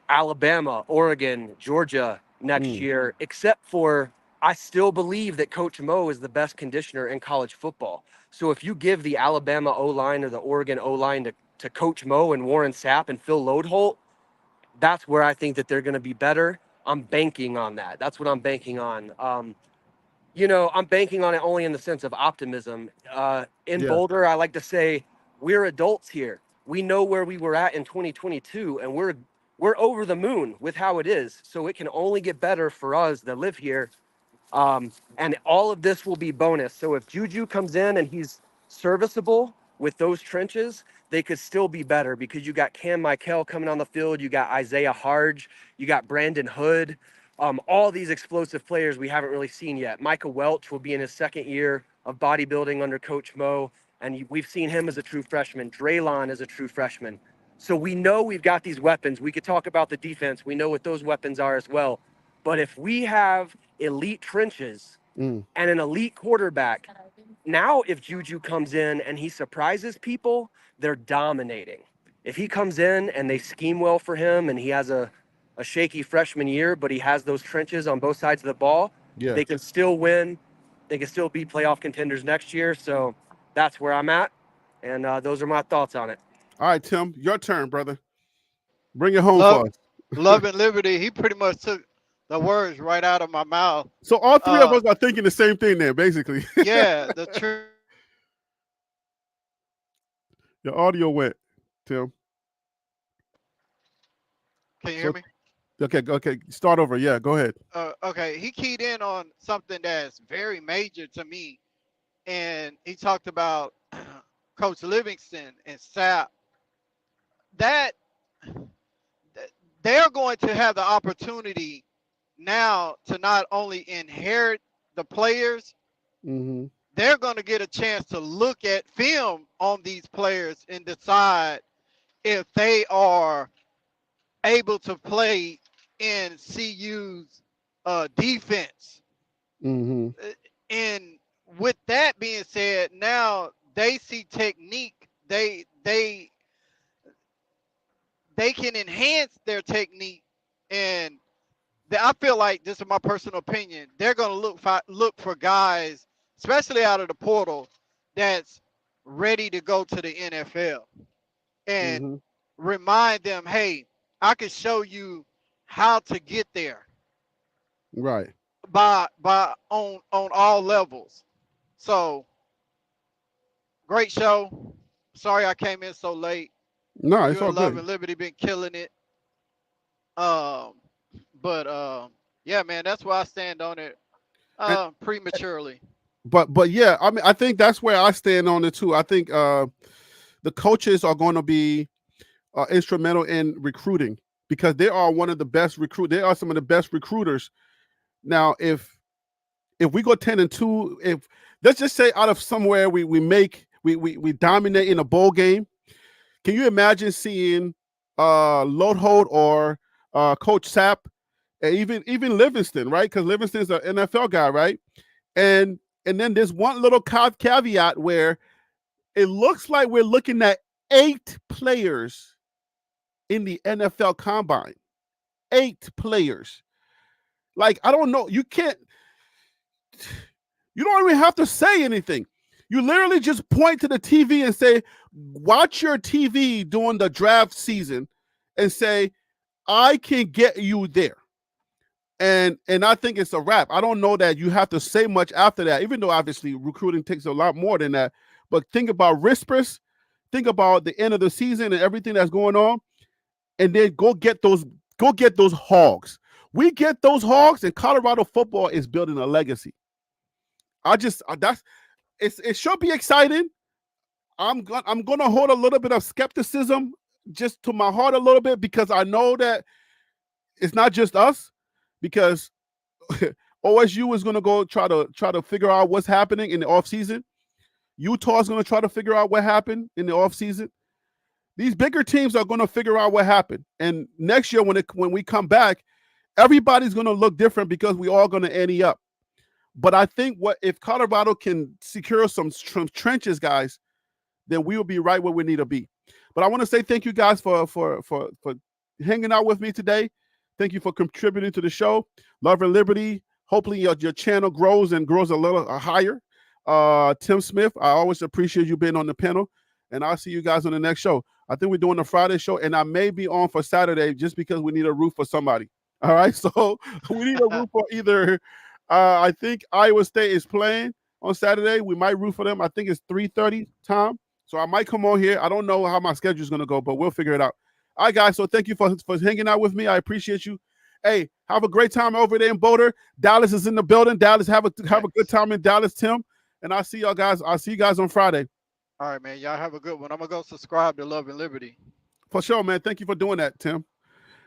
Alabama, Oregon, Georgia next year, except for I still believe that Coach Mo is the best conditioner in college football. So if you give the Alabama O-line or the Oregon O-line to Coach Mo and Warren Sapp and Phil Loadholt, that's where I think that they're going to be better. I'm banking on that. That's what I'm banking on. I'm banking on it only in the sense of optimism. In Boulder, I like to say we're adults here. We know where we were at in 2022, and we're over the moon with how it is. So it can only get better for us that live here. And all of this will be bonus. So if Juju comes in and he's serviceable with those trenches, they could still be better because you got Cam Michael coming on the field. You got Isaiah Harge. You got Brandon Hood. All these explosive players we haven't really seen yet. Micah Welch will be in his second year of bodybuilding under Coach Mo. And we've seen him as a true freshman. Draylon is a true freshman. So we know we've got these weapons. We could talk about the defense. We know what those weapons are as well. But if we have elite trenches and an elite quarterback, now if Juju comes in and he surprises people, they're dominating. if he comes in and they scheme well for him and he has a shaky freshman year, but he has those trenches on both sides of the ball, Yeah. they can still win. They can still be playoff contenders next year. So that's where I'm at. And those are my thoughts on it. All right, Tim, your turn, brother. Bring it home Love, for us. Love and Liberty. He pretty much took the words right out of my mouth. So all three of us are thinking the same thing there, basically. Yeah, the Your audio went, Tim. Can you hear me? Okay. Start over. Yeah, go ahead. Okay, he keyed in on something that's very major to me, and he talked about Coach Livingston and Sapp. That they're going to have the opportunity now to not only inherit the players, Mm-hmm. they're going to get a chance to look at film on these players and decide if they are able to play in CU's defense. Mm-hmm. And with that being said, now they see technique. They can enhance their technique, and I feel like, this is my personal opinion, they're going to look for guys, especially out of the portal, that's ready to go to the NFL, and Mm-hmm. remind them, hey, I can show you how to get there Right. by on all levels. So great show. Sorry I came in so late. No, it's You all and Love good. and Liberty been killing it. But yeah, man, that's why I stand on it And, prematurely. but yeah, I mean, I think that's where I stand on it too. I think the coaches are going to be instrumental in recruiting because they are one of the best They are some of the best recruiters. Now, if we go 10-2, if let's just say out of somewhere we dominate in a bowl game, can you imagine seeing Lodehold or Coach Sapp, and even Livingston, right? Because Livingston's an NFL guy, right? And then there's one little caveat where it looks like we're looking at 8 players in the NFL Combine. 8 players. Like, I don't know. You don't even have to say anything. You literally just point to the TV and say, watch your TV during the draft season and say, I can get you there. And I think it's a wrap. I don't know that you have to say much after that, even though obviously recruiting takes a lot more than that. But think about Rispers, think about the end of the season and everything that's going on, and then go get those hogs. We get those hogs, and Colorado football is building a legacy. It should be exciting. I'm gonna hold a little bit of skepticism just to my heart a little bit, because I know that it's not just us, because OSU is gonna go try to figure out what's happening in the offseason. Utah is gonna try to figure out what happened in the offseason. These bigger teams are gonna figure out what happened. And next year when we come back, everybody's gonna look different because we all gonna ante up. But I think if Colorado can secure some trenches, guys, then we will be right where we need to be. But I want to say thank you guys for hanging out with me today. Thank you for contributing to the show. Love and Liberty. Hopefully your channel grows and grows a little higher. Tim Smith, I always appreciate you being on the panel, and I'll see you guys on the next show. I think we're doing a Friday show, and I may be on for Saturday just because we need a roof for somebody. All right, so we need a roof for either. I think Iowa State is playing on Saturday. We might root for them. I think it's 3:30 time. So I might come on here. I don't know how my schedule is going to go, but we'll figure it out. All right, guys. So thank you for hanging out with me. I appreciate you. Hey, have a great time over there in Boulder. Dallas is in the building. Dallas, have a good time in Dallas, Tim. And I'll see y'all guys. I'll see you guys on Friday. All right, man. Y'all have a good one. I'm going to go subscribe to Love and Liberty. For sure, man. Thank you for doing that, Tim.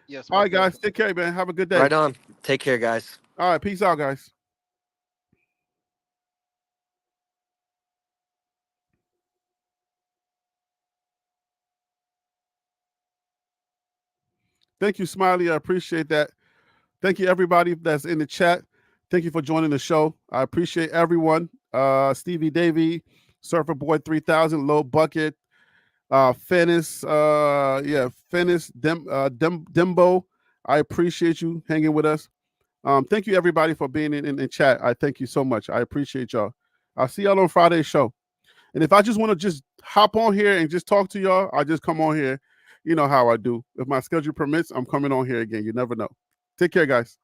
Yes. All right, guys. Take care, man. Have a good day. Right on. Take care, guys. All right. Peace out, guys. Thank you, Smiley. I appreciate that. Thank you, everybody that's in the chat. Thank you for joining the show. I appreciate everyone. Stevie Davy, Surfer Boy 3000, Low Bucket, Fennis, Dembo. I appreciate you hanging with us. Thank you everybody for being in chat. I thank you so much. I appreciate y'all. I'll see y'all on Friday's show. And if I just want to just hop on here and just talk to y'all, I just come on here. You know how I do. If my schedule permits, I'm coming on here again. You never know. Take care, guys.